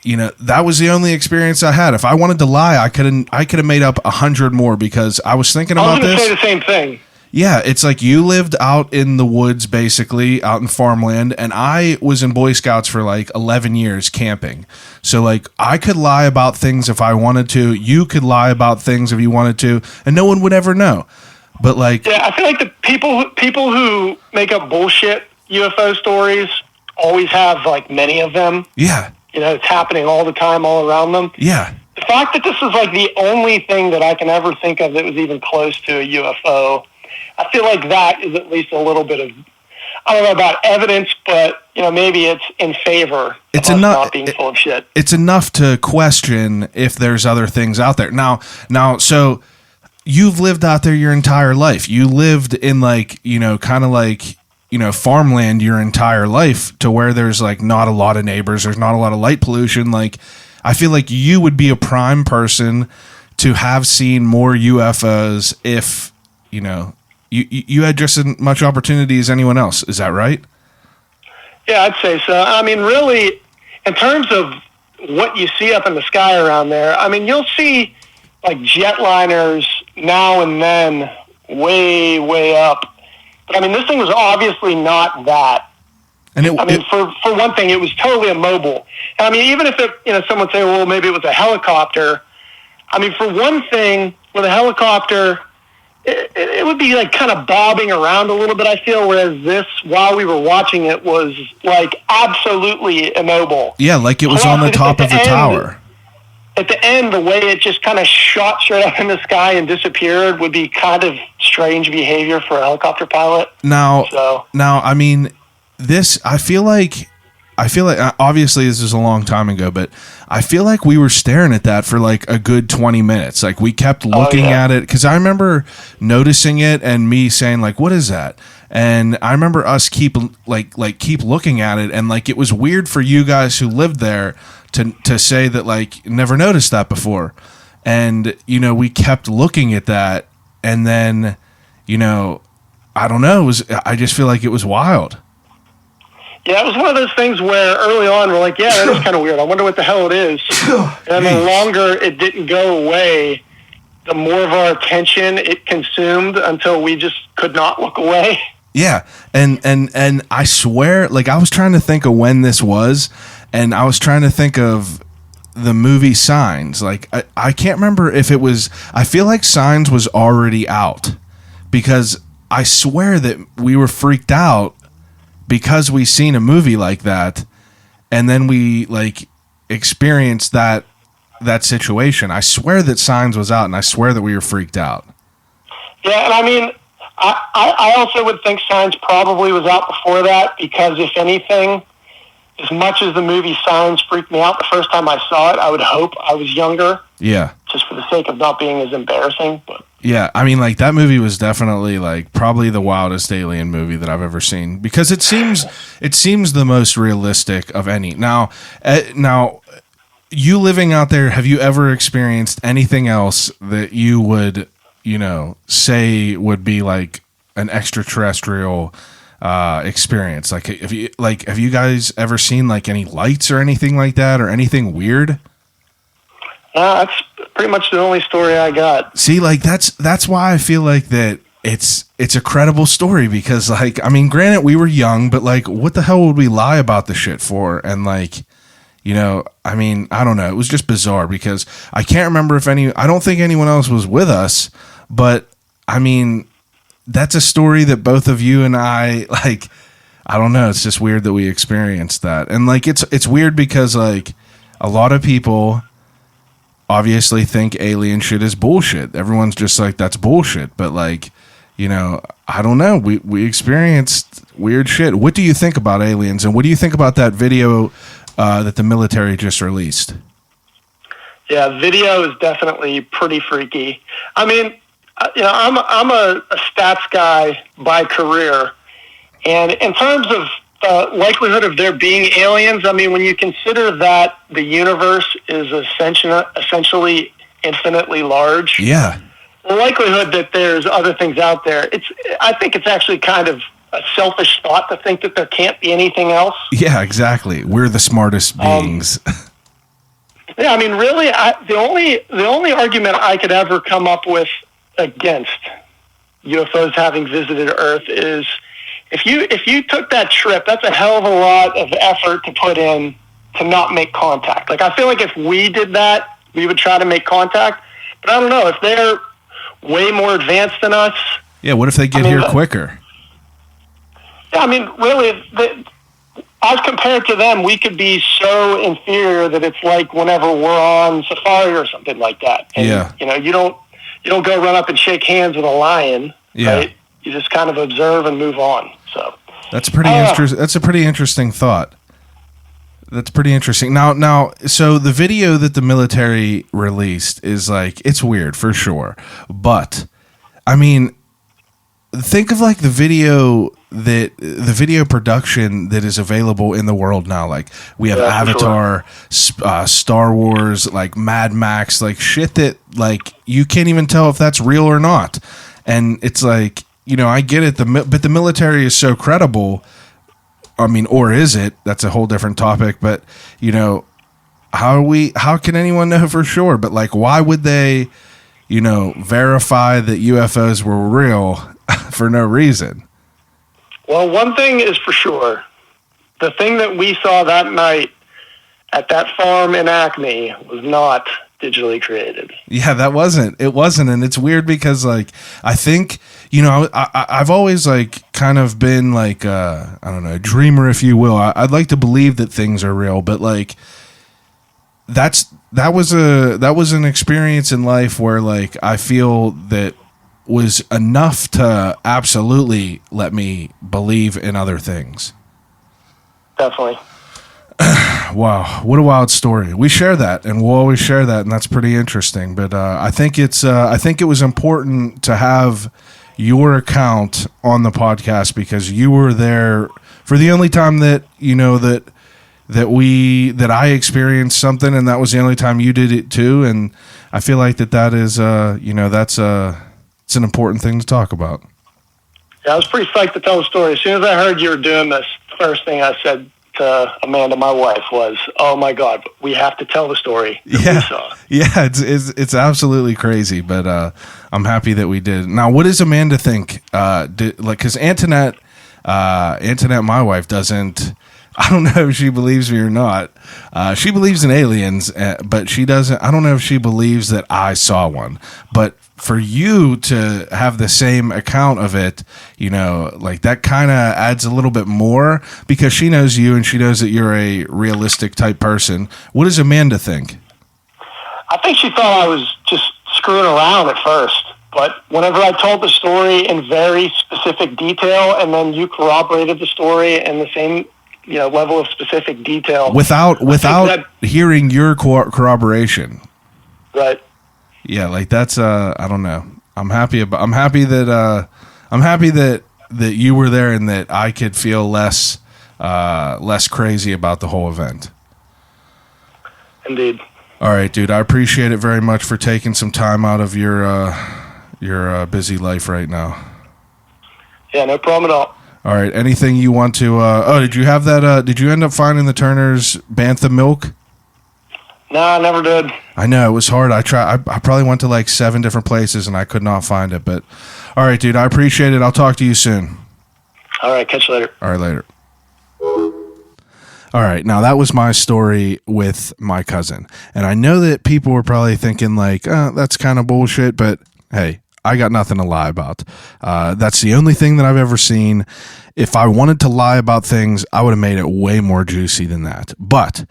that was the only experience I had. If I wanted to lie, I could have made up 100 more because I was thinking about this. I was going to say the same thing. Yeah, it's like you lived out in the woods, basically, out in farmland, and I was in Boy Scouts for 11 years camping. So, I could lie about things if I wanted to. You could lie about things if you wanted to, and no one would ever know. But, Yeah, I feel like the people who make up bullshit UFO stories always have, many of them. Yeah. It's happening all the time, all around them. Yeah. The fact that this is, the only thing that I can ever think of that was even close to a UFO, I feel like that is at least a little bit of, I don't know about evidence, but, maybe it's in favor of us not being full of shit. It's enough to question if there's other things out there. Now, so you've lived out there your entire life. You lived in farmland your entire life to where there's not a lot of neighbors. There's not a lot of light pollution. I feel like you would be a prime person to have seen more UFOs if, you had just as much opportunity as anyone else. Is that right? Yeah, I'd say so. I mean, really, in terms of what you see up in the sky around there, I mean, you'll see jetliners now and then way, way up. But I mean, this thing was obviously not that. And for one thing, it was totally immobile. And I mean, even if someone would say, well, maybe it was a helicopter. I mean, for one thing, with a helicopter, it would be kind of bobbing around a little bit, I feel, whereas this, while we were watching it, was absolutely immobile. Yeah, like it was on the top of the tower. At the end, the way it just kind of shot straight up in the sky and disappeared would be kind of strange behavior for a helicopter pilot. Now, I mean, I feel like obviously this is a long time ago, but I feel like we were staring at that for a good 20 minutes. We kept looking at it because I remember noticing it and me saying what is that? And I remember us keep looking at it, and it was weird for you guys who lived there to say that like never noticed that before. And we kept looking at that, and then I don't know, I just feel like it was wild. Yeah, it was one of those things where early on we're like, yeah, that is kind of weird. I wonder what the hell it is. And the longer it didn't go away, the more of our attention it consumed until we just could not look away. Yeah, and I swear, like I was trying to think of when this was, and I was trying to think of the movie Signs. Like I can't remember if it was. I feel like Signs was already out, because I swear that we were freaked out because we seen a movie like that, and then we like experienced that situation. I swear that Signs was out, and I swear that we were freaked out. Yeah, and I mean, I also would think Signs probably was out before that, because if anything, as much as the movie Signs freaked me out the first time I saw it, I would hope I was younger. Yeah. Just for the sake of not being as embarrassing. But yeah, I mean, like that movie was definitely like probably the wildest alien movie that I've ever seen, because it seems the most realistic of any. Now, you living out there, have you ever experienced anything else that you would, say would be like an extraterrestrial experience? Like, have you guys ever seen like any lights or anything like that, or anything weird? That's pretty much the only story I got. See, like that's why I feel like that it's a credible story, because like, I mean, granted we were young, but like what the hell would we lie about the shit for? And like, I mean, I don't know. It was just bizarre, because I can't remember I don't think anyone else was with us, but I mean, that's a story that both of you and I, like, I don't know. It's just weird that we experienced that. And like, it's weird because like a lot of people obviously think alien shit is bullshit. Everyone's just like, that's bullshit. But like, I don't know. We experienced weird shit. What do you think about aliens, and what do you think about that video that the military just released? Yeah, video is definitely pretty freaky. I mean, I'm a stats guy by career, and in terms of likelihood of there being aliens, I mean, when you consider that the universe is essentially infinitely large, yeah, the likelihood that there's other things out there, I think it's actually kind of a selfish thought to think that there can't be anything else. Yeah, exactly. We're the smartest beings. Yeah, I mean, really, the only argument I could ever come up with against UFOs having visited Earth is if you took that trip, that's a hell of a lot of effort to put in to not make contact. Like, I feel like if we did that, we would try to make contact. But I don't know, if they're way more advanced than us. Yeah, what if they get here quicker? Yeah, I mean, really, as compared to them, we could be so inferior that it's like whenever we're on safari or something like that. And, yeah. You don't go run up and shake hands with a lion. Yeah. Right? You just kind of observe and move on. So that's pretty interesting. That's a pretty interesting thought. That's pretty interesting. Now, so the video that the military released is like, it's weird for sure, but I mean, think of like the video production that is available in the world now. Like we have Avatar, sure. Star Wars, like Mad Max, like shit that like you can't even tell if that's real or not. And it's like, I get it, but the military is so credible. I mean, or is it? That's a whole different topic. But how can anyone know for sure? But like, why would they, verify that UFOs were real for no reason? Well, one thing is for sure. The thing that we saw that night at that farm in Acme was not digitally created. Yeah, it wasn't. And it's weird because like, I think, I've always like kind of been like, I don't know, a dreamer, if you will. I'd like to believe that things are real, but like that was an experience in life where like, I feel that was enough to absolutely let me believe in other things. Definitely. Wow, what a wild story. We share that, and we'll always share that, and that's pretty interesting. But I think it was important to have your account on the podcast because you were there for the only time that that I experienced something, and that was the only time you did it too. And I feel like that is it's an important thing to talk about. Yeah, I was pretty psyched to tell the story. As soon as I heard you were doing this, the first thing I said to Amanda, my wife, was, "Oh my God, we have to tell the story that we saw." Yeah, it's absolutely crazy, but I'm happy that we did. Now, what does Amanda think? Because Antoinette, my wife, doesn't. I don't know if she believes me or not. She believes in aliens, but she doesn't. I don't know if she believes that I saw one. But for you to have the same account of it, like that kind of adds a little bit more because she knows you and she knows that you're a realistic type person. What does Amanda think? I think she thought I was just screwing around at first. But whenever I told the story in very specific detail, and then you corroborated the story in the same level of specific detail without hearing your corroboration, right? Yeah, like that's I don't know. I'm happy that you were there and that I could feel less crazy about the whole event. Indeed. All right, dude. I appreciate it very much for taking some time out of your busy life right now. Yeah, no problem at all. All right. Anything you want to? Did you have that? Did you end up finding the Turner's Bantha milk? No, I never did. I know it was hard. I probably went to like 7 different places and I could not find it. But all right, dude. I appreciate it. I'll talk to you soon. All right. Catch you later. All right. Later. All right. Now that was my story with my cousin, and I know that people were probably thinking like, "That's kind of bullshit," but hey. I got nothing to lie about. That's the only thing that I've ever seen. If I wanted to lie about things, I would have made it way more juicy than that. But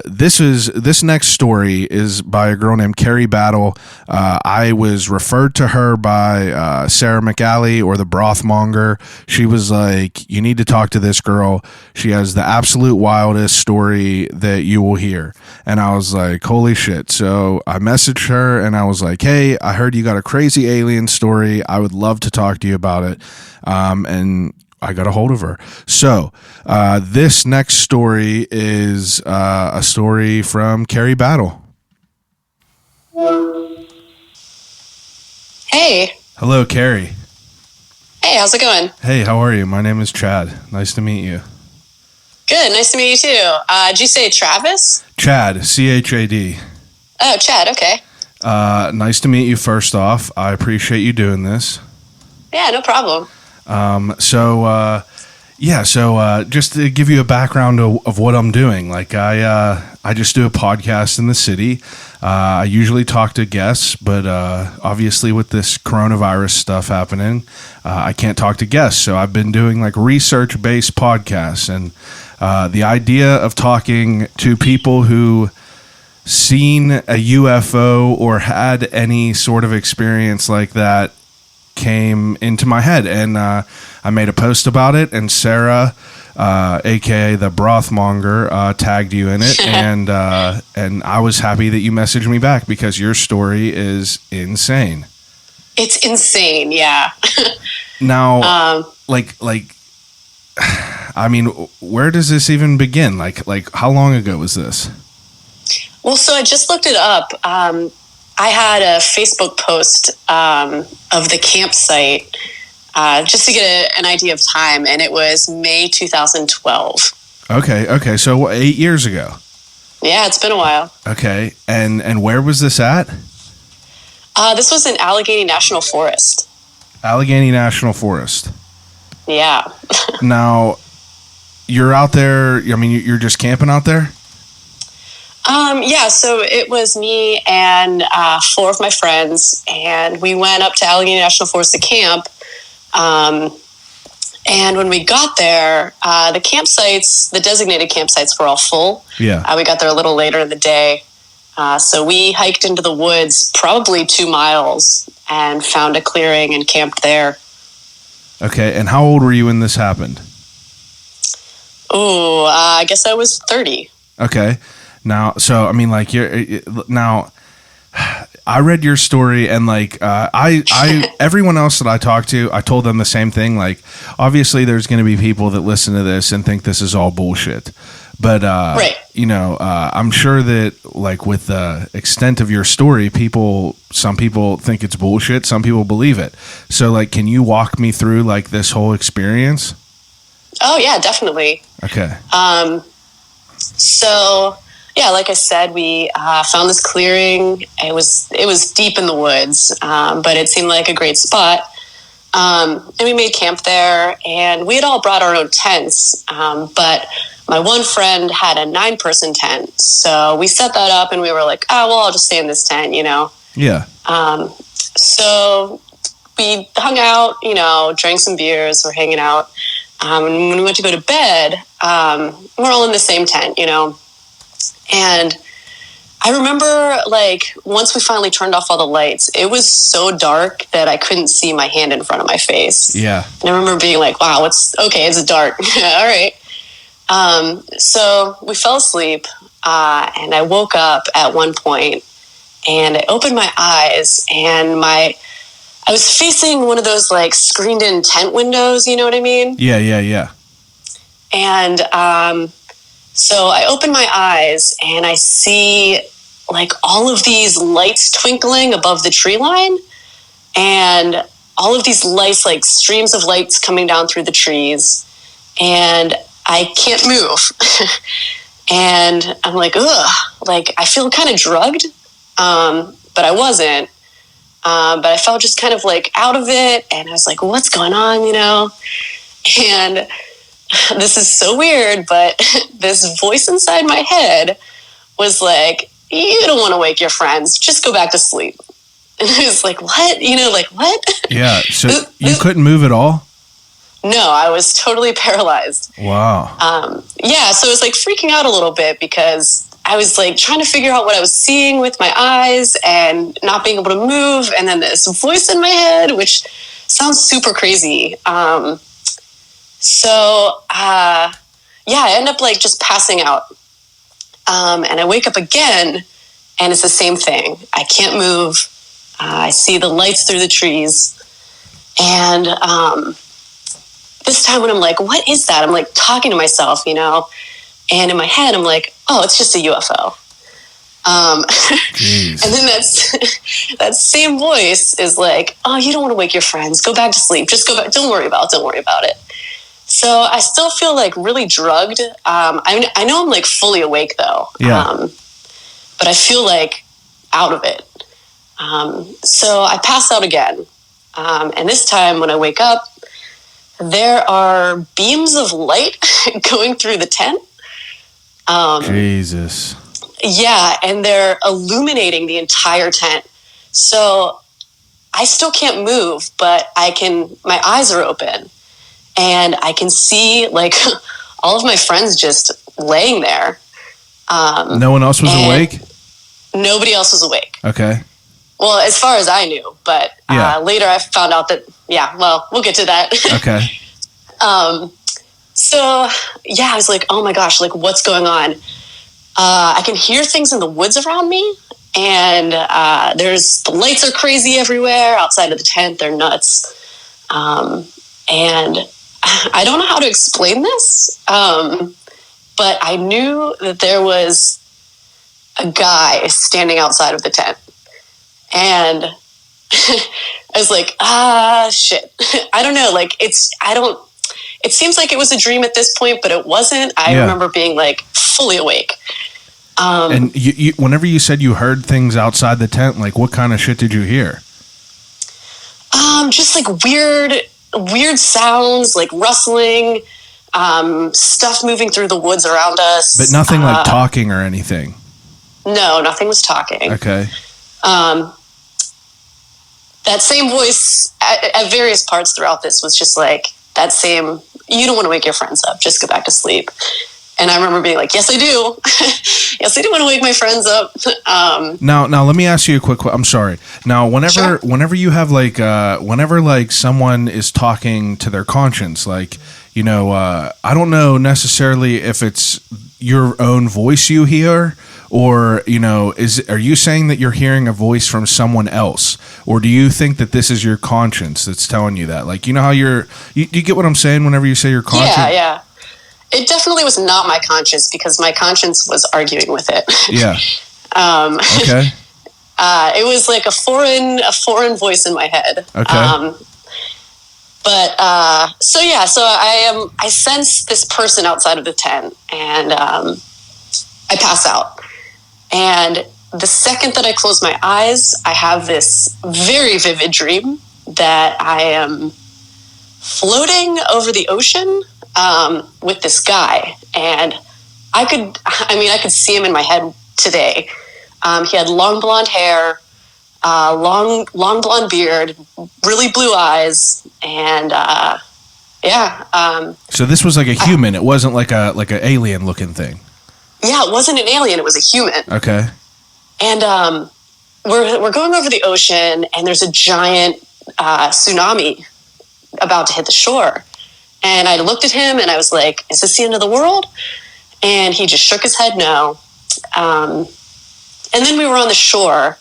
this next story is by a girl named Carrie Battle. I was referred to her by Sarah McAlley, or the Brothmonger. She was like, "You need to talk to this girl. She has the absolute wildest story that you will hear." And I was like, holy shit. So I messaged her and I was like, "Hey, I heard you got a crazy alien story. I would love to talk to you about it." And I got a hold of her. So this next story is a story from Carrie Battle. Hey. Hello, Carrie. Hey, how's it going? Hey, how are you? My name is Chad. Nice to meet you. Good. Nice to meet you too. Did you say Travis? Chad, C-H-A-D. Oh, Chad. Okay. Nice to meet you first off. I appreciate you doing this. Yeah, no problem. So just to give you a background of what I'm doing, like I just do a podcast in the city. I usually talk to guests, but obviously with this coronavirus stuff happening, I can't talk to guests. So I've been doing like research-based podcasts, and the idea of talking to people who seen a UFO or had any sort of experience like that came into my head, and I made a post about it, and Sarah, aka the Brothmonger, tagged you in it, and I was happy that you messaged me back because your story is insane. It's insane, yeah. Now, I mean, where does this even begin? Like how long ago was this? Well, so I just looked it up. I had a Facebook post of the campsite just to get an idea of time, and it was May 2012. Okay. So 8 years ago. Yeah, it's been a while. Okay, and where was this at? This was in Allegheny National Forest. Allegheny National Forest. Yeah. Now, you're out there. I mean, you're just camping out there? Yeah, so it was me and 4 of my friends, and we went up to Allegheny National Forest to camp. And when we got there, the designated campsites were all full. Yeah. We got there a little later in the day. So we hiked into the woods, probably 2 miles, and found a clearing and camped there. Okay, and how old were you when this happened? Oh, I guess I was 30. Okay. Now, so I mean, like, I read your story, and like, everyone else that I talked to, I told them the same thing. Like, obviously, there's going to be people that listen to this and think this is all bullshit, But Right. I'm sure that like with the extent of your story, some people think it's bullshit, some people believe it. So like, can you walk me through like this whole experience? Oh yeah, definitely. Okay. So yeah, like I said, we found this clearing. It was deep in the woods, but it seemed like a great spot. And we made camp there, and we had all brought our own tents. But my one friend had a 9-person tent, so we set that up, and we were like, "Oh well, I'll just stay in this tent," Yeah. So we hung out, drank some beers, we're hanging out. And when we went to go to bed, we're all in the same tent, And I remember, like, once we finally turned off all the lights, it was so dark that I couldn't see my hand in front of my face. Yeah. And I remember being like, wow, it's dark. All right. So we fell asleep, and I woke up at one point, and I opened my eyes, and I was facing one of those, like, screened-in tent windows, you know what I mean? Yeah. And so I open my eyes and I see like all of these lights twinkling above the tree line, and all of these lights, like streams of lights coming down through the trees, and I can't move. And I'm like, ugh, like I feel kind of drugged, but I wasn't. But I felt just kind of like out of it, and I was like, what's going on, And this is so weird, but this voice inside my head was like, you don't want to wake your friends, just go back to sleep. And I was like, what? Like, what? Yeah, so you couldn't move at all? No, I was totally paralyzed. Wow. Yeah, so it was like freaking out a little bit because I was like trying to figure out what I was seeing with my eyes and not being able to move. And then this voice in my head, which sounds super crazy. Yeah, I end up like just passing out. And I wake up again, and it's the same thing. I can't move. I see the lights through the trees. And this time when I'm like, what is that? I'm like talking to myself, and in my head, I'm like, oh, it's just a UFO. And then that same voice is like, oh, you don't want to wake your friends. Go back to sleep. Just go back. Don't worry about it. So I still feel like really drugged. I know I'm like fully awake though. Yeah. But I feel like out of it. So I pass out again. And this time when I wake up, there are beams of light going through the tent. Jesus. Yeah, and they're illuminating the entire tent. So I still can't move, but my eyes are open. And I can see like all of my friends just laying there. No one else was awake? Nobody else was awake. Okay. Well, as far as I knew, but later I found out that, we'll get to that. Okay. So I was like, oh my gosh, like what's going on? I can hear things in the woods around me, and the lights are crazy everywhere outside of the tent. They're nuts. And I don't know how to explain this, but I knew that there was a guy standing outside of the tent. And I was like, shit. I don't know. Like, it seems like it was a dream at this point, but it wasn't. I remember being like fully awake. And you, whenever you said you heard things outside the tent, like what kind of shit did you hear? Just like weird sounds, like rustling, stuff moving through the woods around us. But nothing like talking or anything? No, nothing was talking. Okay. That same voice at various parts throughout this was just like that same, you don't want to wake your friends up, just go back to sleep. And I remember being like, yes, I do. Yes, I do want to wake my friends up. Now, let me ask you a quick. I'm sorry. Now, whenever you have like, whenever like someone is talking to their conscience, like, I don't know necessarily if it's your own voice you hear, or are you saying that you're hearing a voice from someone else, or do you think that this is your conscience that's telling you that? Like, how you get what I'm saying whenever you say your conscience? Yeah. it definitely was not my conscience because my conscience was arguing with it. Yeah. Okay. It was like a foreign voice in my head. Okay. So I sense this person outside of the tent, and I pass out. And the second that I close my eyes, I have this very vivid dream that I am floating over the ocean with this guy, and I could see him in my head today. He had long blonde hair, long blonde beard, really blue eyes, and So this was like a human. It wasn't like an alien looking thing. Yeah, it wasn't an alien. It was a human. Okay. And we're going over the ocean, and there's a giant tsunami about to hit the shore. And I looked at him, and I was like, "Is this the end of the world?" And he just shook his head, no. And then we were on the shore,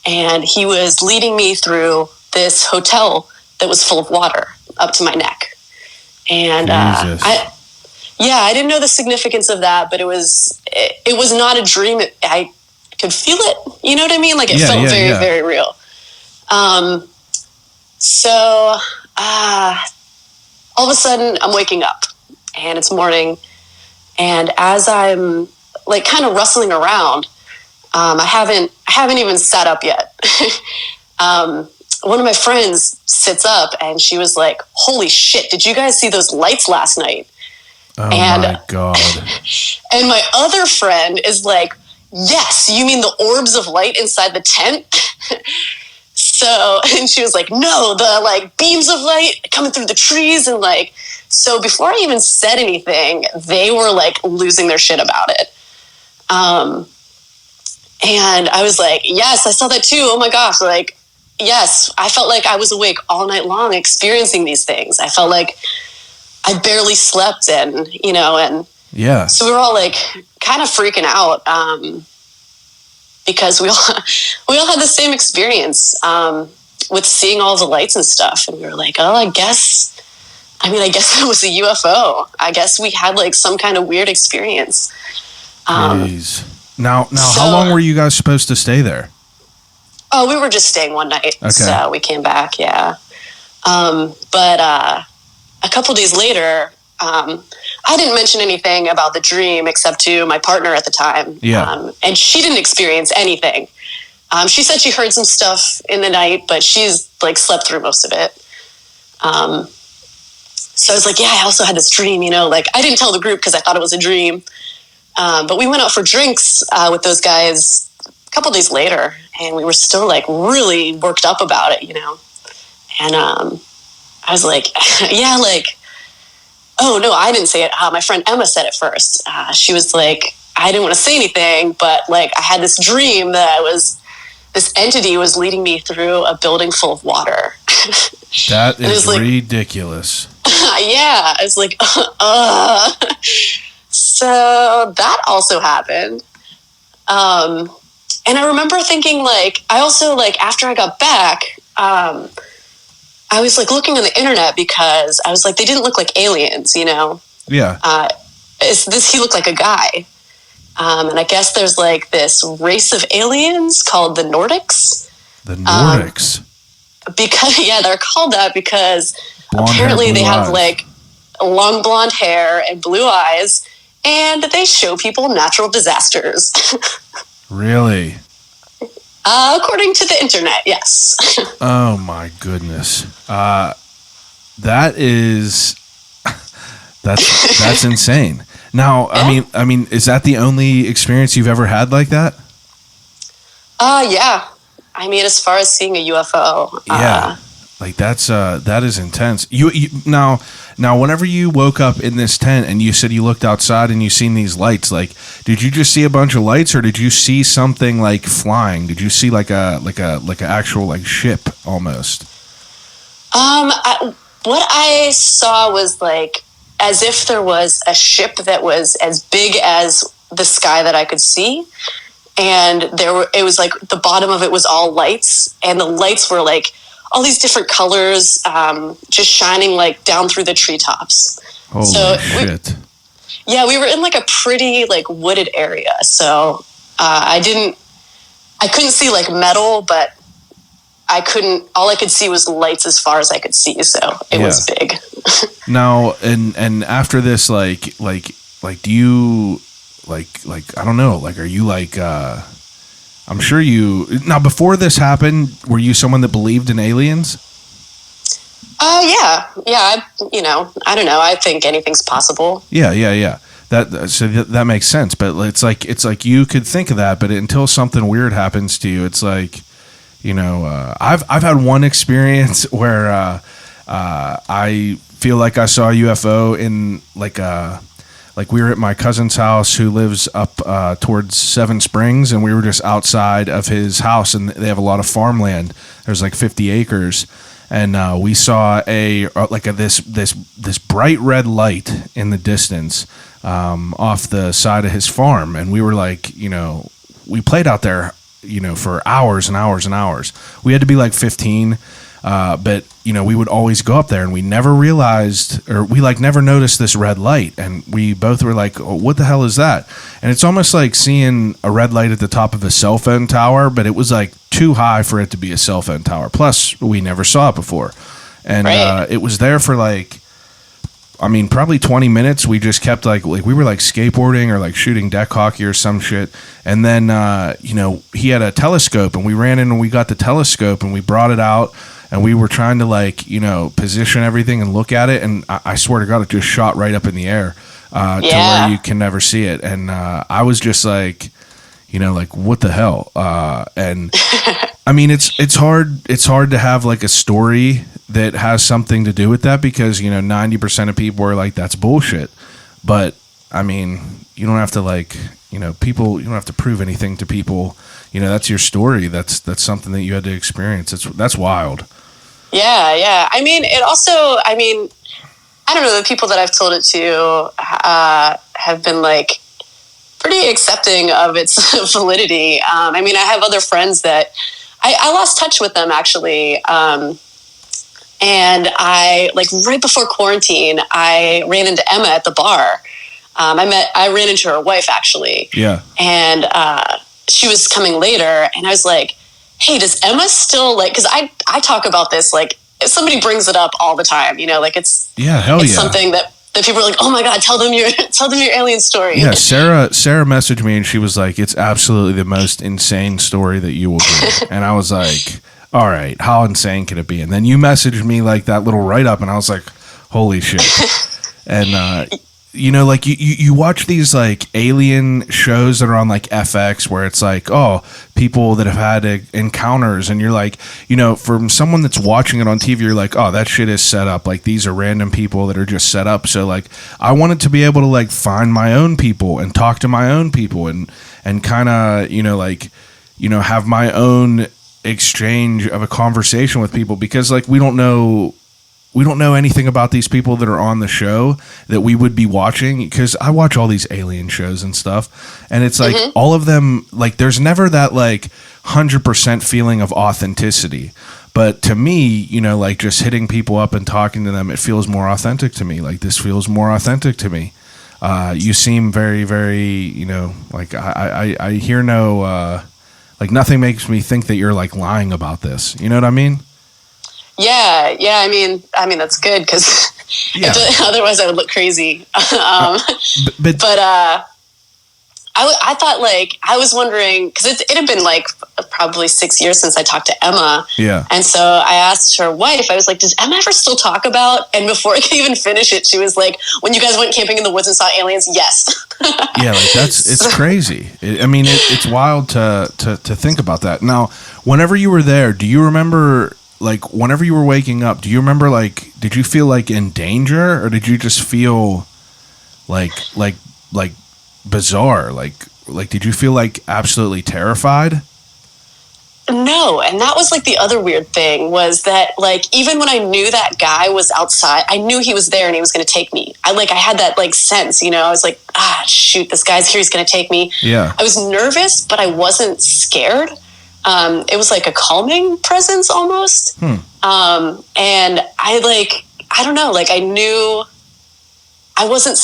and he was leading me through this hotel that was full of water up to my neck. And Jesus. I didn't know the significance of that, but it was not a dream. I could feel it. You know what I mean? Like it felt very, very real. So all of a sudden I'm waking up and it's morning. And as I'm like kind of rustling around, I haven't even sat up yet. One of my friends sits up and she was like, "Holy shit, did you guys see those lights last night?" Oh my God. And my other friend is like, "Yes, you mean the orbs of light inside the tent?" And she was like, "No, the like beams of light coming through the trees." And like, so before I even said anything, they were like losing their shit about it. And I was like, "Yes, I saw that too. Oh my gosh." Like, yes, I felt like I was awake all night long experiencing these things. I felt like I barely slept, and yeah. So we were all like kind of freaking out because we all had the same experience with seeing all the lights and stuff, and we were like, "Oh, I guess it was a UFO. I guess we had like some kind of weird experience." Jeez. Now, how long were you guys supposed to stay there? Oh, we were just staying one night, okay. So we came back. Yeah, but a couple days later, I didn't mention anything about the dream except to my partner at the time. Yeah. And she didn't experience anything. She said she heard some stuff in the night, but she's like slept through most of it. So I was like, "Yeah, I also had this dream, like I didn't tell the group because I thought it was a dream. But we went out for drinks with those guys a couple days later, and we were still like really worked up about it, And I was like, "Yeah, like, oh no, I didn't say it. My friend Emma said it first. She was like, I didn't want to say anything, but like I had this dream that this entity was leading me through a building full of water." That is ridiculous. Yeah, I was like, So that also happened. And I remember thinking like, I also like after I got back, I was like looking on the internet because I was like, they didn't look like aliens, Yeah. He looked like a guy. And I guess there's like this race of aliens called the Nordics. The Nordics. They're called that because Blonde apparently hair, they have eyes. like long blonde hair and blue eyes, and they show people natural disasters. Really? According to the internet, yes. Oh my goodness. That's insane. Now, Yeah. I mean, is that the only experience you've ever had like that? Yeah. I mean, as far as seeing a UFO. Yeah. Like that is intense. You now whenever you woke up in this tent and you said you looked outside and you seen these lights, like did you just see a bunch of lights or did you see something like flying? Did you see like a actual like ship almost? What I saw was like as if there was a ship that was as big as the sky that I could see, and it was like the bottom of it was all lights, and the lights were like all these different colors, just shining like down through the treetops. Holy shit. Yeah, we were in like a pretty like wooded area, so I couldn't see like metal, but all I could see was lights as far as I could see, so it was big. Now, and after this, like do you like I don't know, like, are you like I'm sure now, before this happened, were you someone that believed in aliens? Yeah. I don't know. I think anything's possible. Yeah. That makes sense. But it's like you could think of that, but until something weird happens to you, it's like, I've had one experience where I feel like I saw a UFO in like we were at my cousin's house who lives up towards Seven Springs, and we were just outside of his house, and they have a lot of farmland. There's like 50 acres. And we saw this bright red light in the distance off the side of his farm, and we were like, we played out there, for hours and hours and hours. We had to be like 15, but we would always go up there, and we never realized, or we like never noticed this red light, and we both were like, oh, what the hell is that? And it's almost like seeing a red light at the top of a cell phone tower, but it was like too high for it to be a cell phone tower. Plus, we never saw it before, and it was there for like, probably 20 minutes. We just kept like we were like skateboarding or like shooting deck hockey or some shit. And then, he had a telescope, and we ran in and we got the telescope and we brought it out, and we were trying to like, position everything and look at it. And I swear to God, it just shot right up in the air to where you can never see it. And I was just like, like, what the hell? And it's hard to have like a story that has something to do with that, because 90% of people are like, that's bullshit. But you don't have to like, people, you don't have to prove anything to people. That's your story. That's something that you had to experience. That's wild. Yeah. It also, I don't know, the people that I've told it to have been like pretty accepting of its validity. I have other friends that I lost touch with them actually. And I, like, right before quarantine, I ran into Emma at the bar. I ran into her wife actually. Yeah. And she was coming later, and I was like, hey, does Emma still like, because I talk about this, like, if somebody brings it up all the time, like it's something that people are like, oh my God, tell them your alien story. Yeah, Sarah messaged me, and she was like, it's absolutely the most insane story that you will do. And I was like, all right, how insane can it be? And then you messaged me like that little write-up, and I was like, holy shit. And like you watch these like alien shows that are on like FX, where it's like, oh, people that have had encounters, and you're like, from someone that's watching it on TV, you're like, oh, that shit is set up. Like, these are random people that are just set up. So like, I wanted to be able to like find my own people and talk to my own people and kind of have my own exchange of a conversation with people, because like we don't know anything about these people that are on the show that we would be watching, because I watch all these alien shows and stuff, and it's like all of them, like, there's never that like 100% feeling of authenticity. But to me, like, just hitting people up and talking to them, it feels more authentic to me. Like, this feels more authentic to me. You seem very, very, like I hear no like, nothing makes me think that you're like lying about this. You know what I mean? Yeah. I mean that's good, because otherwise I would look crazy. But I thought, like, I was wondering, because it had been like probably 6 years since I talked to Emma. Yeah. And so I asked her wife, I was like, does Emma ever still talk about? And before I could even finish it, she was like, when you guys went camping in the woods and saw aliens, yes. Yeah, like it's crazy. It's wild to think about that. Now, whenever you were there, do you remember, like, whenever you were waking up, do you remember, like, did you feel like in danger, or did you just feel like bizarre? Like did you feel like absolutely terrified? No, and that was like the other weird thing, was that, like, even when I knew that guy was outside, I knew he was there and he was going to take me. I had that like sense, I was like, shoot, this guy's here, he's going to take me. Yeah. I was nervous, but I wasn't scared. It was like a calming presence almost. And I don't know, like, I knew I wasn't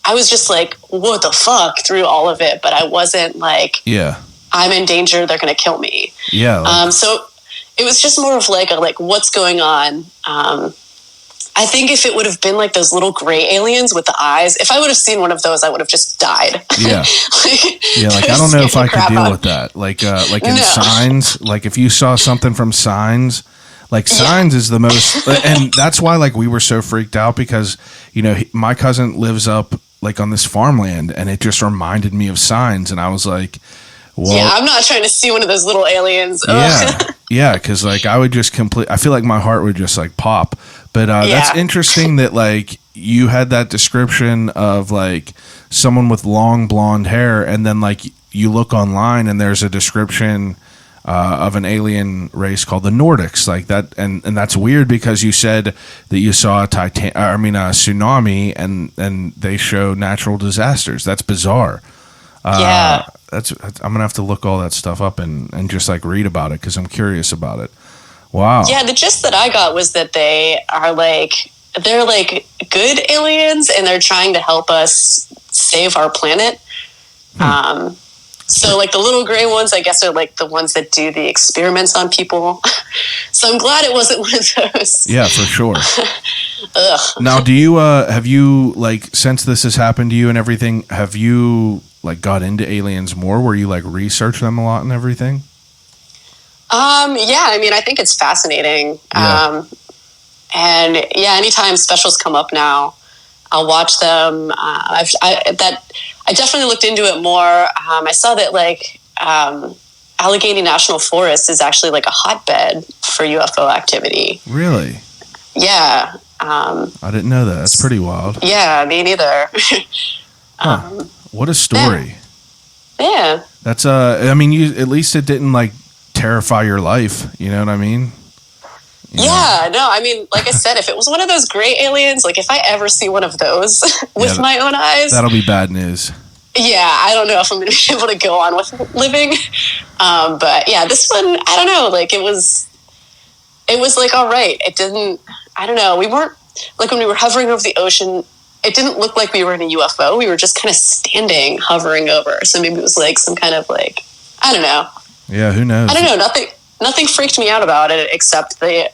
I was just like, what the fuck through all of it. But I wasn't like, Yeah. I'm in danger. They're going to kill me. Yeah. So it was just more of like, what's going on? I think if it would have been like those little gray aliens with the eyes, if I would have seen one of those, I would have just died. Yeah. Yeah. Like, I don't know if I could deal with that. Like in Signs, like if you saw something from Signs, like Signs is the most, and that's why like we were so freaked out because, you know, my cousin lives up like on this farmland and it just reminded me of Signs. And I was like, well, yeah, I'm not trying to see one of those little aliens. Yeah. Yeah. Cause like I would just I feel like my heart would just like pop. But that's interesting that like you had that description of like someone with long blonde hair, and then like you look online and there's a description of an alien race called the Nordics, like that, and that's weird because you said that you saw a tsunami, and they show natural disasters. That's bizarre. Yeah. That's I'm gonna have to look all that stuff up and just like read about it because I'm curious about it. Wow. Yeah, the gist that I got was that they're like good aliens and they're trying to help us save our planet. So like the little gray ones, I guess, are like the ones that do the experiments on people. So I'm glad it wasn't one of those. Yeah, for sure. Ugh. Now, do you have you like since this has happened to you and everything, have you like got into aliens more where you like research them a lot and everything? Yeah, I mean, I think it's fascinating. Yeah. And yeah, anytime specials come up now, I'll watch them. I definitely looked into it more. I saw that like Allegheny National Forest is actually like a hotbed for UFO activity. Really? Yeah. I didn't know that. That's pretty wild. Yeah, me neither. What a story. Yeah. That's I mean, you at least it didn't like terrify your life. You know what I mean? Yeah, no, I mean, like I said, if it was one of those gray aliens, like if I ever see one of those with my own eyes, that'll be bad news. Yeah, I don't know if I'm going to be able to go on with living. But yeah, this one, I don't know, like it was like, all right. It didn't, I don't know. We weren't, like when we were hovering over the ocean, it didn't look like we were in a UFO. We were just kind of standing, hovering over. So maybe it was like some kind of like, I don't know. Yeah, who knows? I don't know. Nothing freaked me out about it except the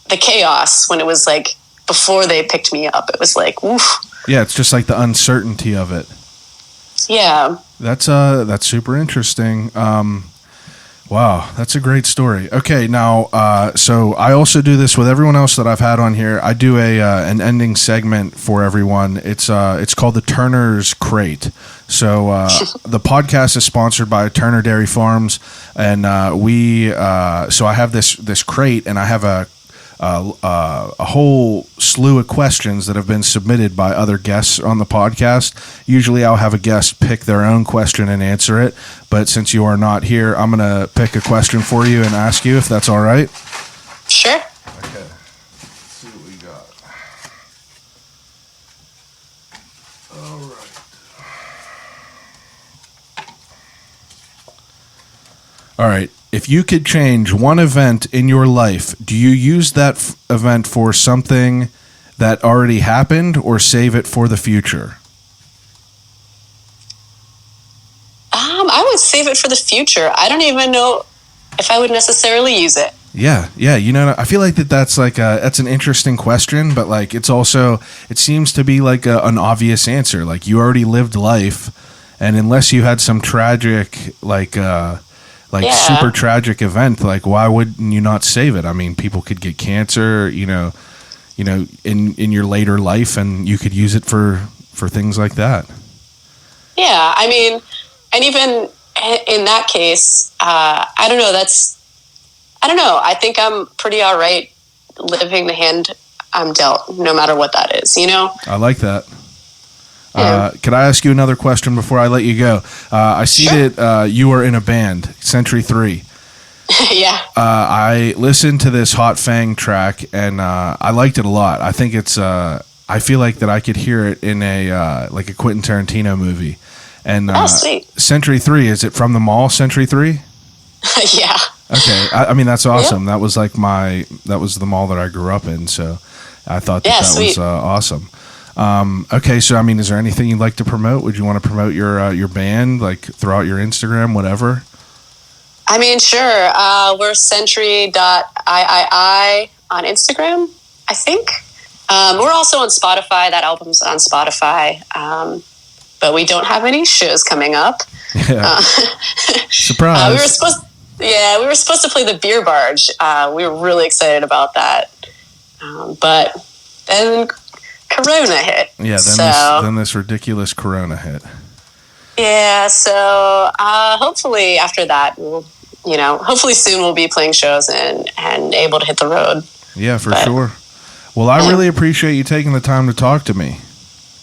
chaos when it was like before they picked me up. It was like, woof. Yeah, it's just like the uncertainty of it. Yeah. That's super interesting. Wow, that's a great story. Okay, now, so I also do this with everyone else that I've had on here. I do an ending segment for everyone. It's called the Turner's Crate. So the podcast is sponsored by Turner Dairy Farms, and so I have this crate, and I have a whole slew of questions that have been submitted by other guests on the podcast. Usually I'll have a guest pick their own question and answer it, but since you are not here, I'm going to pick a question for you and ask you if that's all right. Sure. Okay. Let's see what we got. All right. All right. If you could change one event in your life, do you use that event for something that already happened or save it for the future? I would save it for the future. I don't even know if I would necessarily use it. Yeah. You know, I feel like that's an interesting question, but like it seems to be like an obvious answer. Like you already lived life, and unless you had some tragic super tragic event, like why wouldn't you not save it? I mean, people could get cancer, you know, in your later life, and you could use it for things like that. Yeah, I mean, and even in that case, I don't know. I think I'm pretty all right living the hand I'm dealt, no matter what that is. You know. I like that. Could I ask you another question before I let you go? I see that you are in a band, Century 3. Yeah. I listened to this Hot Fang track, and I liked it a lot. I think it's. I feel like that I could hear it in a like a Quentin Tarantino movie. And sweet. Century 3, is it from the mall? Century 3? Yeah. Okay. I mean, that's awesome. Yeah. That was the mall that I grew up in, so I thought that was awesome. Okay, so I mean, is there anything you'd like to promote? Would you want to promote your band, like throw out your Instagram, whatever? I mean, sure. We're century.iii on Instagram, I think. We're also on Spotify. That album's on Spotify. But we don't have any shows coming up. Yeah. Surprise. We were supposed to play the Beer Barge. We were really excited about that. But then Corona hit. Yeah, then this ridiculous Corona hit. Yeah, so hopefully after that, hopefully soon we'll be playing shows and able to hit the road. Yeah, for sure. Well, I really appreciate you taking the time to talk to me.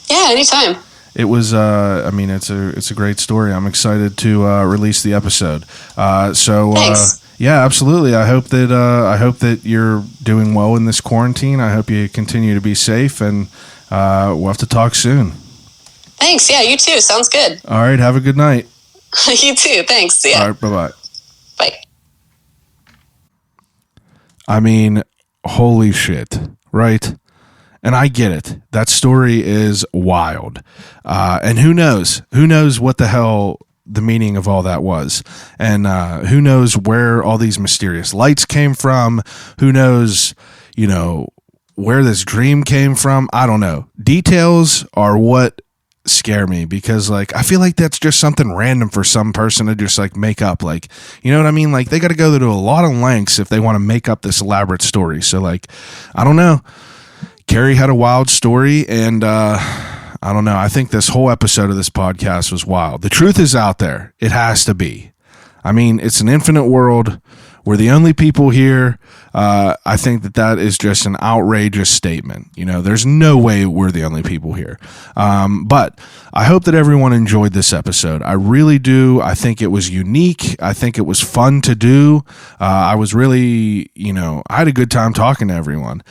Yeah, anytime. It was, it's a great story. I'm excited to release the episode. Thanks. Yeah, absolutely. I hope that you're doing well in this quarantine. I hope you continue to be safe, and we'll have to talk soon. Thanks. Yeah, you too. Sounds good. All right. Have a good night. You too. Thanks. Yeah. All right. Bye-bye. Bye. I mean, holy shit, right? And I get it. That story is wild. And who knows what the hell the meaning of all that was. And who knows where all these mysterious lights came from. Who knows, where this dream came from. I don't know. Details are what scare me, because I feel like that's just something random for some person to just make up, you know what I mean? They got to go to a lot of lengths if they want to make up this elaborate story. So I don't know. Carrie had a wild story, and I don't know. I think this whole episode of this podcast was wild. The truth is out there. It has to be. I mean, it's an infinite world. We're the only people here. I think that is just an outrageous statement. There's no way we're the only people here. But I hope that everyone enjoyed this episode. I really do. I think it was unique. I think it was fun to do. I was really, I had a good time talking to everyone.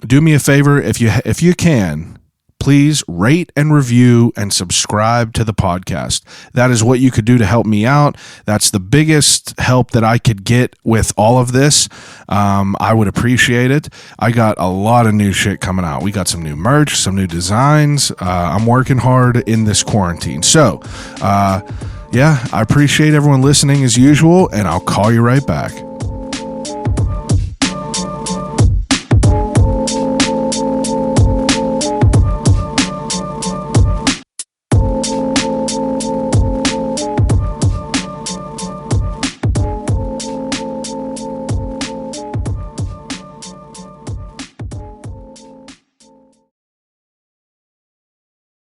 Do me a favor, if you can, please rate and review and subscribe to the podcast. That is what you could do to help me out. That's the biggest help that I could get with all of this. I would appreciate it. I got a lot of new shit coming out. We got some new merch, some new designs. I'm working hard in this quarantine. So, I appreciate everyone listening as usual, and I'll call you right back.